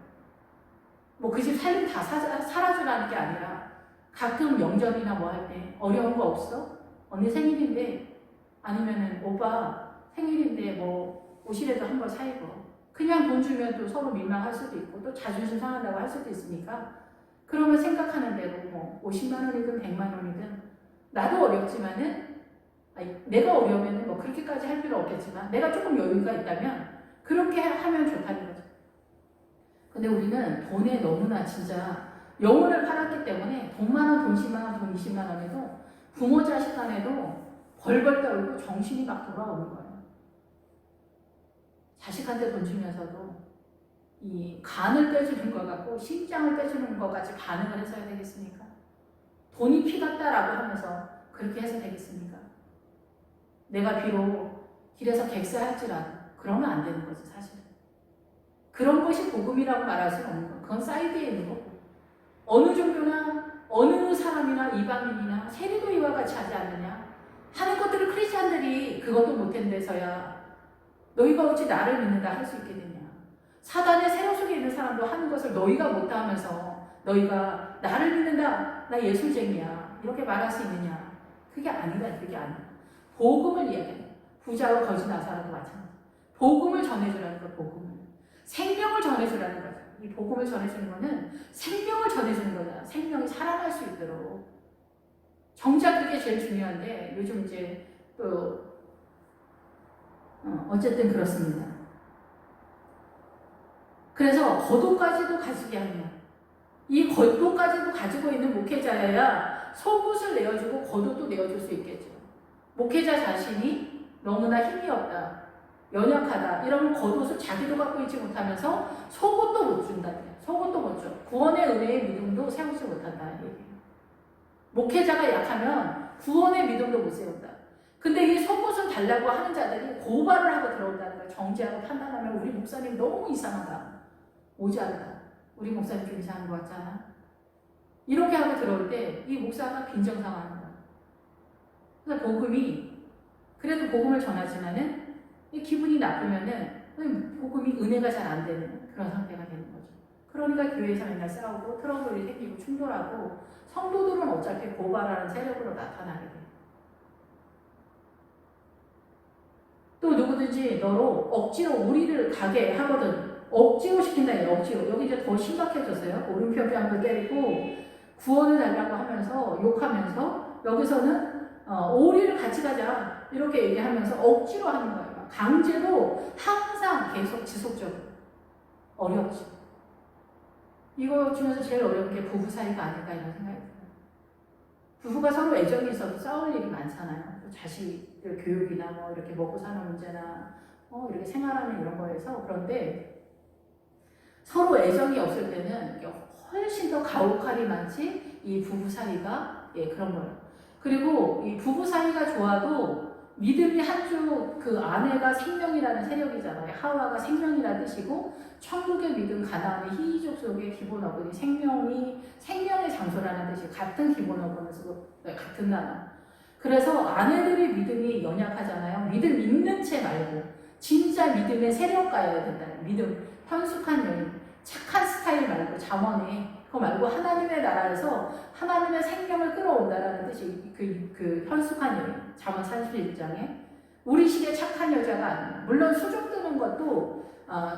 Speaker 1: 뭐 그 집 살림 다 살아주라는 게 아니라 가끔 명절이나 뭐 할 때 어려운 거 없어? 언니 생일인데, 아니면은 오빠 생일인데 뭐 옷이라도 한 벌 사입어. 그냥 돈 주면 또 서로 민망할 수도 있고 또 자존심 상한다고 할 수도 있으니까 그러면 생각하는 대로 뭐 50만 원이든 100만 원이든 나도 어렵지만은 내가 어려우면 뭐 그렇게까지 할 필요 없겠지만 내가 조금 여유가 있다면 그렇게 하면 좋다는 거죠. 근데 우리는 돈에 너무나 진짜 영혼을 팔았기 때문에 돈 많은 돈 10만 원, 돈 20만 원에도 부모 자식 간에도 벌벌 떨고 정신이 막 돌아오는 거예요. 자식한테 돈 주면서도 이 간을 빼주는 것 같고 심장을 빼주는 것 같이 반응을 해서 해야 되겠습니까? 돈이 피 같다라고 하면서 그렇게 해서 되겠습니까? 내가 비록 길에서 객사할지라도 그러면 안 되는 거지 사실은. 그런 것이 복음이라고 말할 수는 없는 거예요. 그건 사이드에 있는 거고 어느 종교나 어느 사람이나 이방인이나 세리도 이와 같이 하지 않느냐. 하는 것들을 크리스찬들이 그것도 못한 데서야 너희가 어찌 나를 믿는다 할 수 있겠느냐. 사단의 세력 속에 있는 사람도 하는 것을 너희가 못하면서 너희가 나를 믿는다, 나 예술쟁이야 이렇게 말할 수 있느냐. 그게 아니다. 그게 아니야. 복음을 이야기해. 부자와 거지 나사로도 마찬가지. 복음을 전해주라는 거. 복음을. 생명을 전해주라는 거죠. 이 복음을 전해주는 거는 생명을 전해주는 거잖아. 생명이 살아날 수 있도록. 정작 그게 제일 중요한데 요즘 이제 또 어쨌든 그렇습니다. 그래서 거도까지도 가지게 하면 이 거도까지도 가지고 있는 목회자여야 속옷을 내어주고 거도도 내어줄 수 있겠죠. 목회자 자신이 너무나 힘이 없다, 연약하다 이러면 겉옷을 자기도 갖고 있지 못하면서 속옷도 못 준다. 속옷도 못 줘. 구원의 은혜의 믿음도 세우지 못한다. 목회자가 약하면 구원의 믿음도 못 세운다. 근데 이 속옷을 달라고 하는 자들이 고발을 하고 들어온다는 걸 정죄하고 판단하면 우리 목사님 너무 이상하다. 모자르다. 우리 목사님 좀 이상한 것 같잖아. 이렇게 하고 들어올 때 이 목사가 빈정상하는 거야. 그래서 그래도 복음을 전하지만은 기분이 나쁘면은 복음이 은혜가 잘 안 되는 그런 상태가 되는 거죠. 그러니까 교회에서 맨날 싸우고 트러블이 생기고 충돌하고 성도들은 어차피 고발하는 세력으로 나타나게 돼요. 또 누구든지 너로 억지로 우리를 가게 하거든. 억지로 시킨다. 억지로. 여기 이제 더 심각해졌어요. 오른편뺨을 때리고 구원을 달라고 하면서 욕하면서 여기서는 우리를 같이 가자 이렇게 얘기하면서 억지로 하는 거예요. 강제로 항상 계속 지속적으로. 어렵죠. 이거 중에서 제일 어려운 게 부부 사이가 아닐까 이런 생각이 들어요. 부부가 서로 애정이 있어도 싸울 일이 많잖아요. 자식들 교육이나 뭐 이렇게 먹고 사는 문제나 이렇게 생활하는 이런 거에서. 그런데 서로 애정이 없을 때는 훨씬 더 가혹할이 많지 이 부부 사이가 그런 거예요. 그리고 이 부부 사이가 좋아도 믿음이 한 주 그 아내가 생명이라는 세력이잖아요. 하와가 생명이라는 뜻이고 천국의 믿음 가나안의 희족 속의 기본 어근이 생명의 장소라는 뜻이 같은 기본 어근을 쓰고 같은 단어. 그래서 아내들의 믿음이 연약하잖아요. 믿음 있는 채 말고 진짜 믿음의 세력가여야 된다는 믿음, 현숙한 여인, 착한 스타일 말고 잠언에 그거 말고 하나님의 나라에서 하나님의 생명을 끌어온다라는 뜻이 그 현숙한 여인, 잠언 31장에 우리 시대 착한 여자가 아니에요. 물론 수종 드는 것도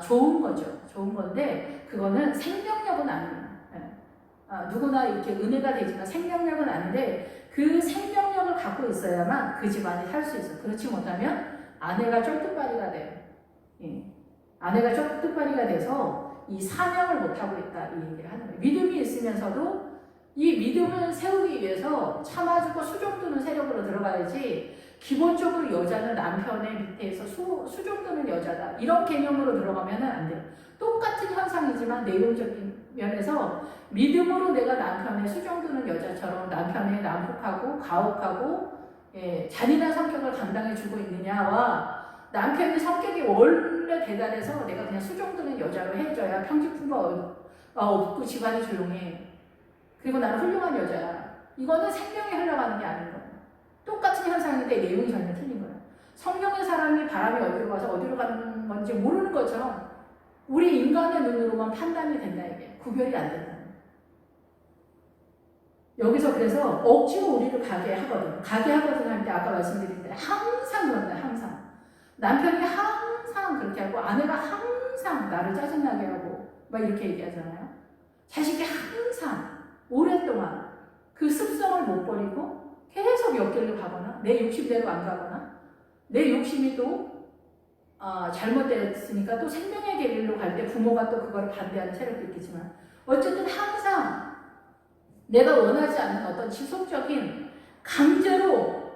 Speaker 1: 좋은 거죠. 좋은 건데 그거는 생명력은 아니에요. 누구나 이렇게 은혜가 되지만 생명력은 아닌데 그 생명력을 갖고 있어야만 그 집안이 살 수 있어요. 그렇지 못하면 아내가 쫄뚝발이가 돼요. 아내가 쫄뚝발이가 돼서 이 사명을 못하고 있다 이 얘기를 하는 거예요. 믿음이 있으면서도 이 믿음을 세우기 위해서 참아주고 수종드는 세력으로 들어가야지 기본적으로 여자는 남편의 밑에서 수종드는 여자다 이런 개념으로 들어가면 안 돼요. 똑같은 현상이지만 내용적인 면에서 믿음으로 내가 남편의 수종드는 여자처럼 남편의 난폭하고 가혹하고 잔인한 성격을 감당해주고 있느냐와 남편의 성격이 원래 대단해서 내가 그냥 수종드는 여자로 해줘야 평지풍부가 없고 집안이 조용해. 그리고 나는 훌륭한 여자야. 이거는 생명이 흘러가는 게 아닌 거예요. 똑같은 현상인데 내용이 전혀 틀린 거예요. 성령의 사람이 바람이 어디로 가서 어디로 가는 건지 모르는 것처럼 우리 인간의 눈으로만 판단이 된다 이게. 구별이 안 된다. 여기서 그래서 억지로 우리를 가게 하거든. 가게 하거든 할 때 아까 말씀드린 대로 항상 그런다. 항상. 남편이 항상 그렇게 하고 아내가 항상 나를 짜증나게 하고 막 이렇게 얘기하잖아요. 자식이 항상 오랫동안 그 습성을 못 버리고 계속 옆길로 가거나 내 욕심대로 안 가거나 내 욕심이 또 잘못됐으니까 또 생명의 길로 갈 때 부모가 또 그걸 반대하는 세력도 있겠지만 어쨌든 항상 내가 원하지 않는 어떤 지속적인 강제로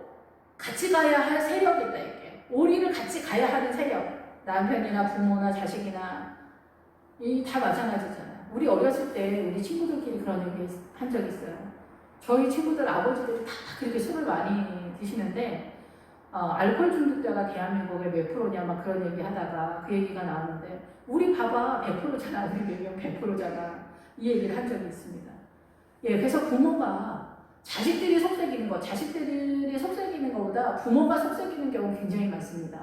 Speaker 1: 같이 가야 할 세력이 있다 이게. 우리를 같이 가야 하는 세력. 남편이나 부모나 자식이나 이 다 마찬가지잖아요. 우리 어렸을 때 우리 친구들끼리 그런 얘기 한 적 있어요. 저희 친구들 아버지들이 다 그렇게 술을 많이 드시는데 알코올 중독자가 대한민국에 몇 프로냐 막 그런 얘기 하다가 그 얘기가 나왔는데 우리 봐봐 100%잖아. 우리 몇 명 100%잖아. 이 얘기를 한 적이 있습니다. 그래서 부모가 자식들이 속삭이는 것보다 부모가 속삭이는 경우 굉장히 많습니다.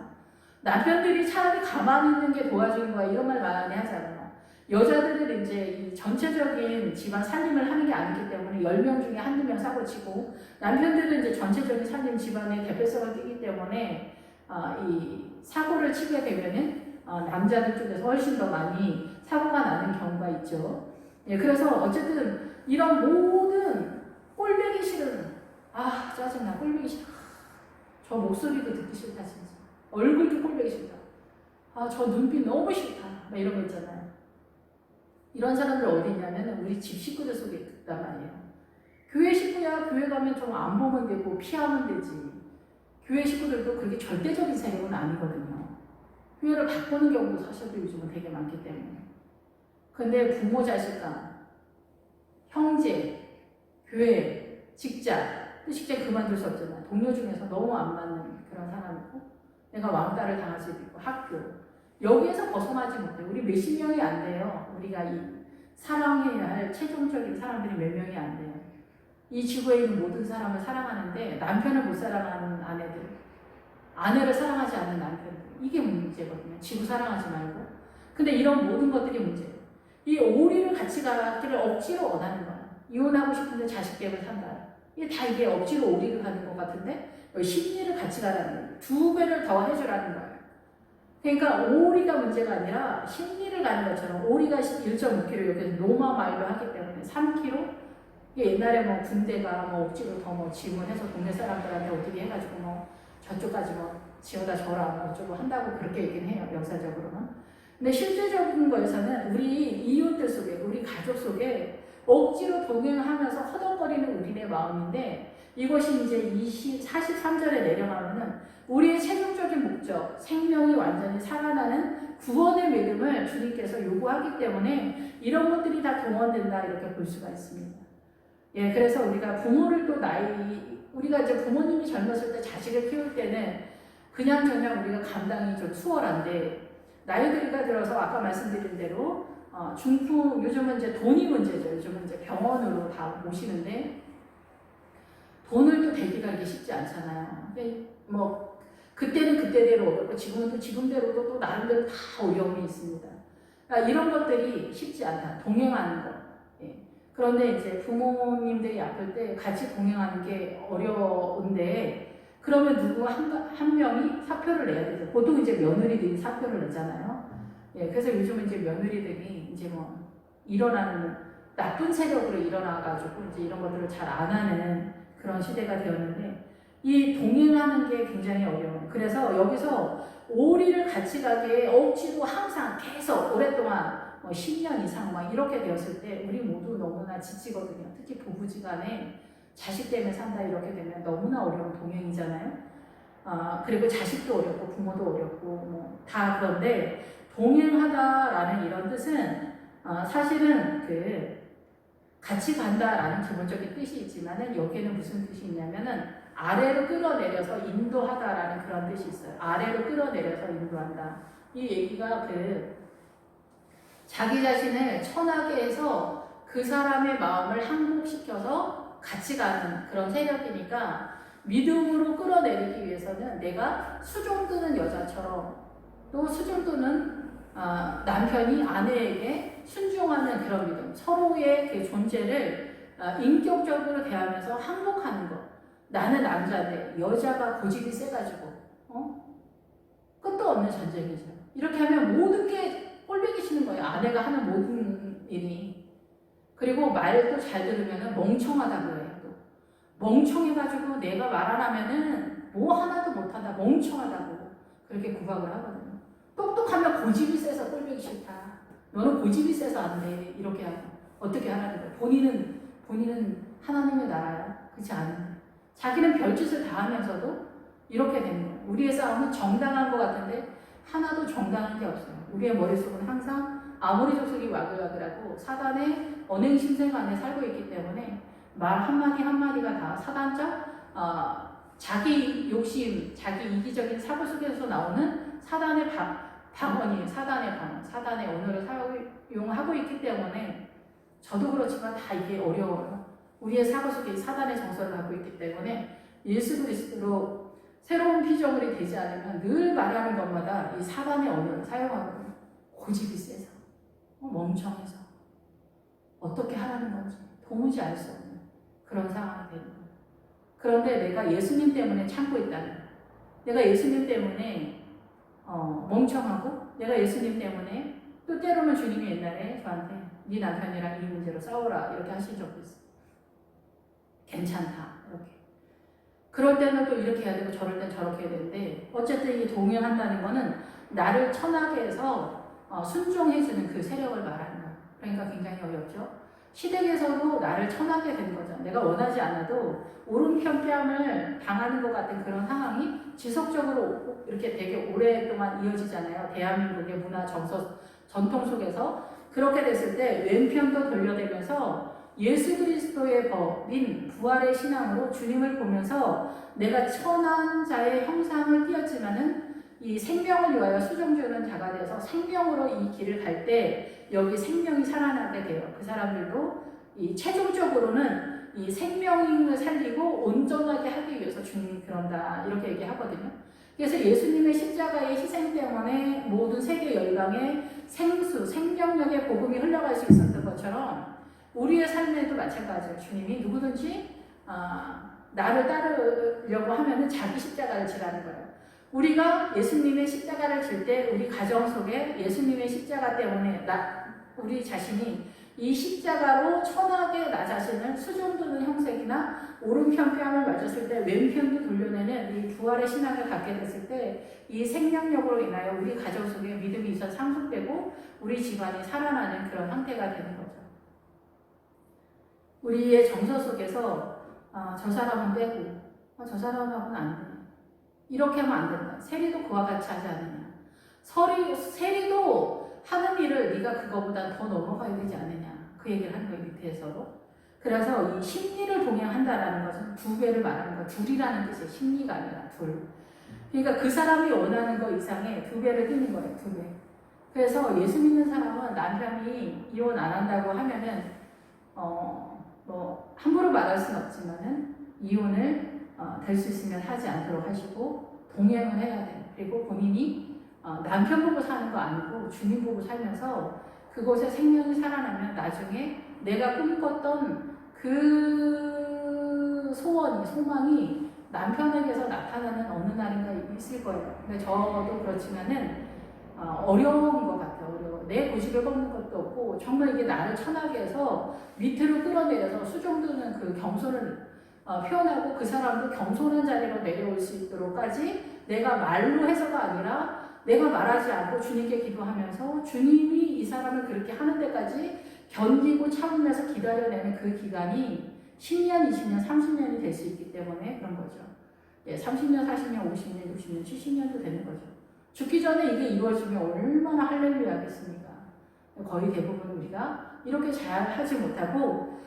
Speaker 1: 남편들이 차라리 가만히 있는 게 도와주는 거야 이런 말 많이 하잖아요. 여자들은 이제 이 전체적인 집안 살림을 하는 게 아니기 때문에 10명 중에 한두 명 사고치고 남편들은 이제 전체적인 살림 집안의 대표성을 띠기 때문에 이 사고를 치게 되면은 남자들 쪽에서 훨씬 더 많이 사고가 나는 경우가 있죠. 예, 그래서 어쨌든 이런 모든 꼴보기 싫은 짜증나 꼴보기 싫다. 저 목소리도 듣기 싫다 진짜. 얼굴도 꼴보기 싫다. 저 눈빛 너무 싫다. 막 이런 거 있잖아요. 이런 사람들 어디 있냐면 우리 집 식구들 속에 있단 말이에요. 교회 식구야 교회 가면 좀 안 보면 되고 피하면 되지. 교회 식구들도 그렇게 절대적인 세력은 아니거든요. 교회를 바꾸는 경우도 사실도 요즘은 되게 많기 때문에. 근데 부모 자식간, 형제, 교회, 직장, 또 직장 그만둘 수 없잖아. 동료 중에서 너무 안 맞는 그런 사람이고, 내가 왕따를 당할 수도 있고, 학교. 여기에서 벗어나지 못해. 우리 몇십 명이 안 돼요. 우리가 이 사랑해야 할 최종적인 사람들이 몇 명이 안 돼요. 이 지구에 있는 모든 사람을 사랑하는데 남편을 못 사랑하는 아내들, 아내를 사랑하지 않는 남편들, 이게 문제거든요. 지구 사랑하지 말고. 근데 이런 모든 것들이 문제예요. 이 오리를 같이 가기를 억지로 원하는 거야. 이혼하고 싶은데 자식 때문에 산다. 이게 억지로 오리를 가는 것 같은데 심리를 같이 가라는 거예요. 2배를 더 해주라는 거예요. 그러니까 오리가 문제가 아니라 심리를 가는 것처럼 오리가 1.5km 여기서 로마 마일로 하기 때문에 3km 옛날에 뭐 군대가 뭐 억지로 더 지원해서 동네 사람들한테 어떻게 해가지고 저쪽까지 지어다 줘라 어쩌고 한다고 그렇게 얘기는 해요. 역사적으로는. 근데 실제적인 거에서는 우리 이웃들 속에 우리 가족 속에 억지로 동행하면서 허덕거리는 우리의 마음인데 이것이 이제 43절에 내려가면은 우리의 최종적인 목적, 생명이 완전히 살아나는 구원의 믿음을 주님께서 요구하기 때문에 이런 것들이 다 동원된다 이렇게 볼 수가 있습니다. 예, 그래서 우리가 부모를 또 우리가 이제 부모님이 젊었을 때 자식을 키울 때는 그냥 우리가 감당이 좀 수월한데 나이가 들어서 아까 말씀드린 대로 중풍 요즘은 이제 돈이 문제죠. 요즘은 이제 병원으로 다 모시는데 돈을 또 대기가 이게 쉽지 않잖아요. 뭐 그때는 그때대로 어렵고 지금은 또 지금대로도 또 나름대로 다 어려움이 있습니다. 그러니까 이런 것들이 쉽지 않다. 동행하는 것. 예. 그런데 이제 부모님들이 아플 때 같이 동행하는 게 어려운데 그러면 누구 한 명이 사표를 내야 되죠. 보통 이제 며느리들이 사표를 내잖아요. 예, 그래서 요즘은 이제 며느리들이 이제 일어나는 나쁜 세력으로 일어나가지고 이제 이런 것들을 잘 안 하는 그런 시대가 되었는데 이 동행하는 게 굉장히 어려워요. 그래서 여기서 오리를 같이 가게 억지로 항상 계속 오랫동안 10년 이상 이렇게 되었을 때 우리 모두 너무나 지치거든요. 특히 부부지간에 자식 때문에 산다 이렇게 되면 너무나 어려운 동행이잖아요. 그리고 자식도 어렵고 부모도 어렵고 다 그런데 동행하다라는 이런 뜻은 사실은 같이 간다라는 기본적인 뜻이 있지만은 여기에는 무슨 뜻이 있냐면은 아래로 끌어내려서 인도하다라는 그런 뜻이 있어요. 아래로 끌어내려서 인도한다. 이 얘기가 자기 자신을 천하게 해서 그 사람의 마음을 항복시켜서 같이 가는 그런 세력이니까 믿음으로 끌어내리기 위해서는 내가 수종드는 여자처럼 또 수종드는 남편이 아내에게 순종하는 그런 믿음, 서로의 그 존재를 인격적으로 대하면서 항복하는 것. 나는 남자인데 여자가 고집이 세가지고 끝도 없는 전쟁이죠. 이렇게 하면 모든 게 꼴보기 싫은 거예요. 아내가 하는 모든 일이. 그리고 말도 잘 들으면 멍청하다고 해요. 또. 멍청해가지고 내가 말 안 하면은 뭐 하나도 못한다. 멍청하다고 그렇게 구박을 하거든요. 똑똑하면 고집이 세서 꼴보기 싫다. 너는 고집이 세서 안 돼. 이렇게 하고 어떻게 하라는 거야. 본인은 하나님의 나라야. 그렇지 않은데 자기는 별짓을 다 하면서도 이렇게 되는 거예요. 우리의 싸움은 정당한 것 같은데 하나도 정당한 게 없어요. 우리의 머릿속은 항상 아모리 족속이 와글와글하고 사단의 언행심생 안에 살고 있기 때문에 말 한마디 한마디가 다 사단적 자기 욕심, 자기 이기적인 사고 속에서 나오는 사단의 방언이에요. 사단의 언어를 사용하고 있기 때문에 저도 그렇지만 다 이게 어려워요. 우리의 사고 속에 사단의 정서를 갖고 있기 때문에 예수 그리스도로 새로운 피조물이 되지 않으면 늘 말하는 것마다 이 사단의 언어를 사용하거든요. 고집이 세서, 멍청해서, 어떻게 하라는 건지 도무지 알 수 없는 그런 상황이 되는 거예요. 그런데 내가 예수님 때문에 참고 있다면, 내가 예수님 때문에 멍청하고, 내가 예수님 때문에 또 때로는 주님이 옛날에 저한테 네 남편이랑 이 문제로 싸우라 이렇게 하신 적도 있어요. 괜찮다 이렇게. 그럴 때는 또 이렇게 해야 되고 저럴 땐 저렇게 해야 되는데 어쨌든 이 동행한다는 거는 나를 천하게 해서 순종해주는 그 세력을 말하는 거예요. 그러니까 굉장히 어렵죠. 시댁에서도 나를 천하게 된 거죠. 내가 원하지 않아도 오른편뺨을 당하는 것 같은 그런 상황이 지속적으로 이렇게 되게 오랫동안 이어지잖아요. 대한민국의 문화 전통 속에서 그렇게 됐을 때 왼편도 돌려대면서 예수 그리스도의 법인 부활의 신앙으로 주님을 보면서 내가 천한 자의 형상을 띄었지만은 이 생명을 위하여 수종주는 자가 되어서 생명으로 이 길을 갈 때 여기 생명이 살아나게 돼요. 그 사람들도 이 최종적으로는 이 생명을 살리고 온전하게 하기 위해서 주님이 그런다 이렇게 얘기하거든요. 그래서 예수님의 십자가의 희생 때문에 모든 세계 열방에 생명력의 복음이 흘러갈 수 있었던 것처럼 우리의 삶에도 마찬가지예요. 주님이 누구든지 나를 따르려고 하면은 자기 십자가를 지라는 거예요. 우리가 예수님의 십자가를 질 때 우리 가정 속에 예수님의 십자가 때문에 우리 자신이 이 십자가로 천하게 나 자신을 수종드는 형색이나 오른편 뺨을 맞았을 때 왼편도 돌려내는 이 부활의 신앙을 갖게 됐을 때 이 생명력으로 인하여 우리 가정 속에 믿음이 있어 상속되고 우리 집안이 살아나는 그런 상태가 되는 거죠. 우리의 정서 속에서 저 사람은 빼고 저 사람하고는 안 되냐, 이렇게 하면 안 된다, 세리도 그와 같이 하지 않느냐, 세리도 하는 일을 네가 그거보다 더 넘어가야 되지 않느냐, 그 얘기를 하는 거예요. 밑에서도. 그래서 이 심리를 동행한다라는 것은 두 배를 말하는 거예요. 둘이라는 뜻이에요. 심리가 아니라 둘. 그러니까 그 사람이 원하는 것 이상의 두 배를 뛰는 거예요. 두 배. 그래서 예수 믿는 사람은 남편이 이혼 안 한다고 하면은 함부로 말할 수는 없지만은 이혼을 될 수 있으면 하지 않도록 하시고 동행을 해야 돼요. 그리고 본인이 남편 보고 사는 거 아니고 주님 보고 살면서 그곳에 생명이 살아나면 나중에 내가 꿈꿨던 그 소망이 남편에게서 나타나는 어느 날인가 있을 거예요. 근데 저도 그렇지만은 어려운 것 같아요. 어려워. 내 고집을 꺾는 것도 없고 정말 이게 나를 천하게 해서 밑으로 끌어내려서 수종드는 그 겸손을 표현하고 그 사람도 겸손한 자리로 내려올 수 있도록까지 내가 말로 해서가 아니라 내가 말하지 않고 주님께 기도하면서 주님이 이 사람을 그렇게 하는 데까지 견디고 참으면서 기다려내는 그 기간이 10년, 20년, 30년이 될 수 있기 때문에 그런 거죠. 30년, 40년, 50년, 60년, 70년도 되는 거죠. 죽기 전에 이게 이루어지면 얼마나 할렐루야겠습니까? 거의 대부분 우리가 이렇게 잘 하지 못하고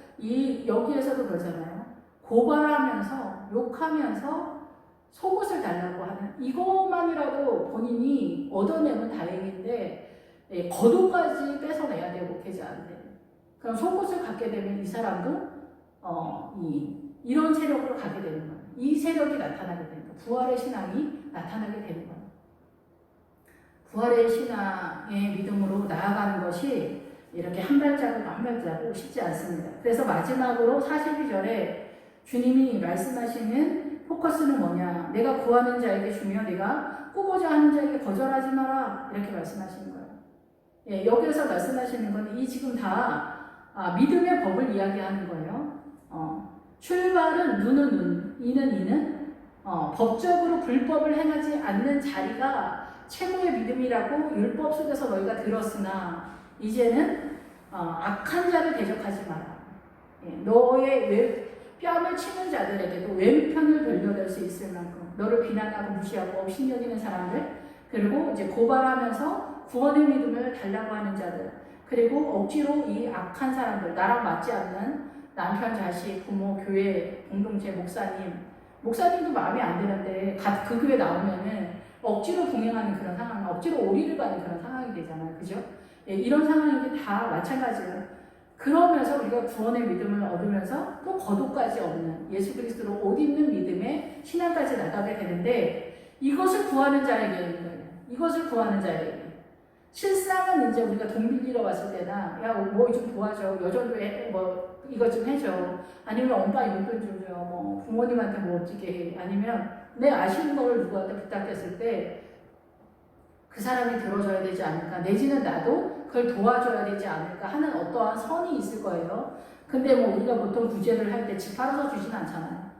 Speaker 1: 여기에서도 그러잖아요. 고발하면서 욕하면서 속옷을 달라고 하는 이것만이라도 본인이 얻어내면 다행인데 겉옷까지 뺏어내야 돼요. 목회자한테. 그럼 속옷을 갖게 되면 이 사람도 이런 세력으로 가게 되는 거예요. 이 세력이 나타나게 되는 거예요. 부활의 신앙이 나타나게 되는 거예요. 부활의 신앙의 믿음으로 나아가는 것이 이렇게 한 발자국 쉽지 않습니다. 그래서 마지막으로 42절에 주님이 말씀하시는 포커스는 뭐냐? 내가 구하는 자에게 주며 내가 꾸고자 하는 자에게 거절하지 마라. 이렇게 말씀하시는 거예요. 여기서 말씀하시는 건 지금 다 믿음의 법을 이야기하는 거예요. 출발은 눈은 이는 법적으로 불법을 행하지 않는 자리가 최고의 믿음이라고 율법 속에서 너희가 들었으나 이제는 악한 자를 대적하지 마라. 너의 뺨을 치는 자들에게도 왼편을 돌려댈 수 있을 만큼 너를 비난하고 무시하고 업신여기는 사람들, 그리고 이제 고발하면서 구원의 믿음을 달라고 하는 자들, 그리고 억지로 이 악한 사람들, 나랑 맞지 않는 남편, 자식, 부모, 교회, 공동체, 목사님도 마음에 안 드는데 그 교회 나오면은 억지로 동행하는 그런 상황, 억지로 오리를 가는 그런 상황이 되잖아요. 그죠? 이런 상황이 다 마찬가지예요. 그러면서 우리가 구원의 믿음을 얻으면서 또 거듭까지 없는 예수 그리스도로 옷 입는 믿음의 신앙까지 나가게 되는데 이것을 구하는 자에게 있는 거예요. 이것을 구하는 자에게. 실상은 이제 우리가 돈 빌리러 왔을 때나 야 뭐 좀 도와줘 여전도 뭐 이것 좀 해줘 아니면 엄마 용돈 좀 줘 뭐 부모님한테 뭐 어떻게 해 아니면 내 아쉬운 걸 누구한테 부탁했을 때 그 사람이 들어줘야 되지 않을까 내지는 나도 그걸 도와줘야 되지 않을까 하는 어떠한 선이 있을 거예요. 근데 뭐 우리가 보통 구제를 할 때 집 팔아서 주진 않잖아요.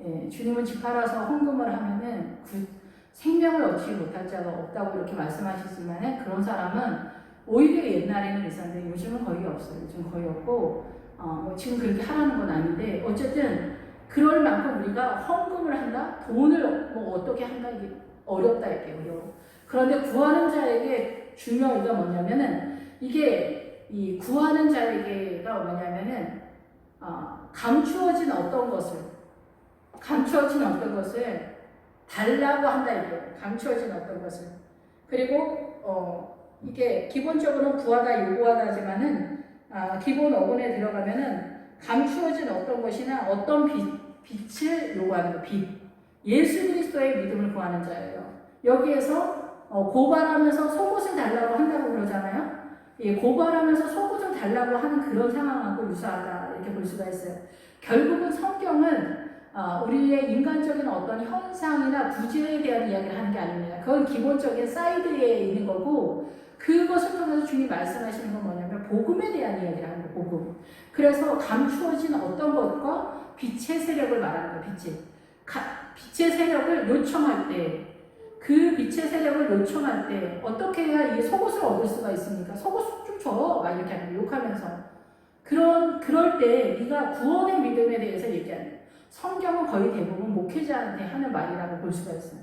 Speaker 1: 예, 주님은 집 팔아서 헌금을 하면은 생명을 얻지 못할 자가 없다고 이렇게 말씀하시지만 그런 사람은 오히려 옛날에는 있었는데 요즘은 거의 없어요. 요즘 거의 없고 뭐 지금 그렇게 하라는 건 아닌데 어쨌든 그럴 만큼 우리가 헌금을 한다? 돈을 뭐 어떻게 한다? 이게 어렵다 이렇게 어려워. 그런데 구하는 자에게 중요한 게 뭐냐면은 이게 이 구하는 자에게가 뭐냐면은 감추어진 어떤 것을 달라고 한다 이거예요. 감추어진 어떤 것을. 그리고 이게 기본적으로 구하다 요구하다 하지만은 기본 어근에 들어가면은 감추어진 어떤 것이나 어떤 빛을 요구하는 거. 빛. 예수 그리스도의 믿음을 구하는 자예요. 여기에서 고발하면서 속옷을 달라고 한다고 그러잖아요. 예, 고발하면서 속옷을 달라고 하는 그런 상황하고 유사하다 이렇게 볼 수가 있어요. 결국은 성경은 우리의 인간적인 어떤 현상이나 구제에 대한 이야기를 하는 게 아닙니다. 그건 기본적인 사이드에 있는 거고 그것을 통해서 주님이 말씀하시는 건 뭐냐면 복음에 대한 이야기를 하는 거예요. 복음. 그래서 감추어진 어떤 것과 빛의 세력을 말하는 거예요. 빛의 세력을 요청할 때 그 빛의 세력을 요청할 때 어떻게 해야 이 속옷을 얻을 수가 있습니까? 속옷 좀 줘! 막 이렇게 하는 욕하면서 그럴 때 네가 구원의 믿음에 대해서 얘기하는 거예요. 성경은 거의 대부분 목회자한테 하는 말이라고 볼 수가 있어요.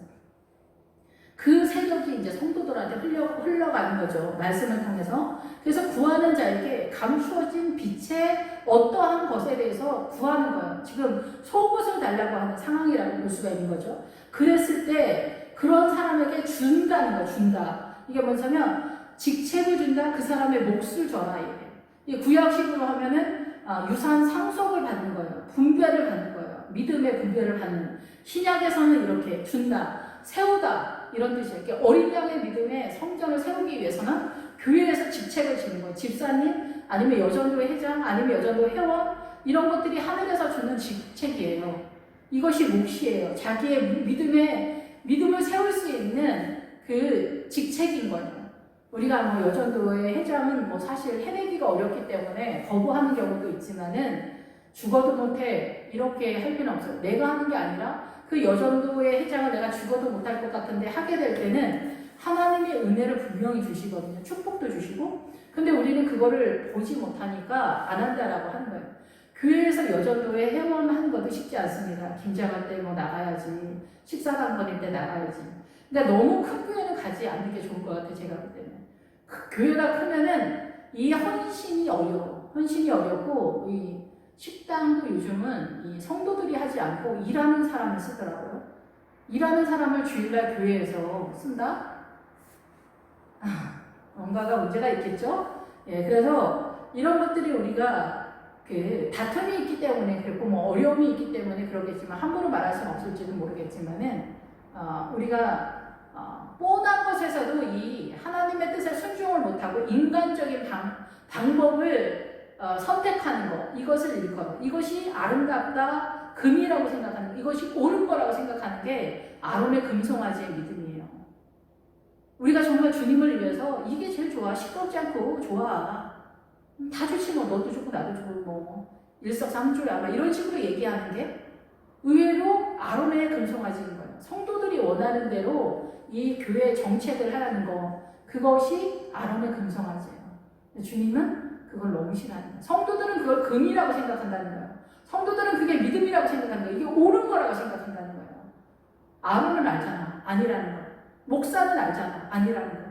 Speaker 1: 그 세력이 이제 성도들한테 흘러가는 거죠. 말씀을 통해서. 그래서 구하는 자에게 감추어진 빛의 어떠한 것에 대해서 구하는 거예요. 지금 속옷을 달라고 하는 상황이라고 볼 수가 있는 거죠. 그랬을 때 그런 사람에게 준다는 거예요. 준다. 이게 뭐냐면 직책을 준다. 그 사람의 몫을 줘라. 이게 구약식으로 하면은 유산 상속을 받는 거예요. 분배를 받는 거예요. 믿음의 분배를 받는. 신약에서는 이렇게 준다. 세우다. 이런 뜻이에요. 어린 양의 믿음의 성전을 세우기 위해서는 교회에서 직책을 지는 거예요. 집사님, 아니면 여전도회 회장, 아니면 여전도 회원 이런 것들이 하늘에서 주는 직책이에요. 이것이 몫이에요. 자기의 믿음을 세울 수 있는 그 직책인 거예요. 우리가 뭐 여전도회 회장은 뭐 사실 해내기가 어렵기 때문에 거부하는 경우도 있지만은 죽어도 못해 이렇게 할 필요는 없어요. 내가 하는 게 아니라 그 여전도의 회장을 내가 죽어도 못할 것 같은데 하게 될 때는 하나님의 은혜를 분명히 주시거든요. 축복도 주시고. 근데 우리는 그거를 보지 못하니까 안 한다라고 하는 거예요. 교회에서 여전도의 회원하는 것도 쉽지 않습니다. 김장할 때 뭐 나가야지. 식사당 거닐 때 나가야지. 근데 너무 큰 교회는 가지 않는 게 좋을 것 같아요. 제가 볼 때는. 교회가 크면은 이 헌신이 어려워. 헌신이 어렵고 이 식당도 요즘은 이 성도들이 하지 않고 일하는 사람을 쓰더라고요. 일하는 사람을 주일날 교회에서 쓴다? 뭔가가 문제가 있겠죠? 예, 그래서 이런 것들이 우리가 그 다툼이 있기 때문에 그렇고 뭐 어려움이 있기 때문에 그러겠지만 함부로 말할 수는 없을지도 모르겠지만은 우리가 뻔한 것에서도 이 하나님의 뜻에 순종을 못하고 인간적인 방법을 선택하는 것, 이것을 일컬어. 이것이 아름답다, 금이라고 생각하는 것, 이것이 옳은 거라고 생각하는 게 아론의 금송아지의 믿음이에요. 우리가 정말 주님을 위해서 이게 제일 좋아. 시끄럽지 않고 좋아. 다 좋지 뭐. 너도 좋고 나도 좋고 뭐. 일석삼조야. 막 이런 식으로 얘기하는 게 의외로 아론의 금송아지인 거예요. 성도들이 원하는 대로 이 교회 정책을 하라는 거, 그것이 아론의 금송아지예요. 주님은 그걸 너무 싫어하는 거예요. 성도들은 그걸 금이라고 생각한다는 거예요. 성도들은 그게 믿음이라고 생각하는 거예요. 이게 옳은 거라고 생각한다는 거예요. 아론은 알잖아. 아니라는 거예요. 목사는 알잖아. 아니라는 거예요.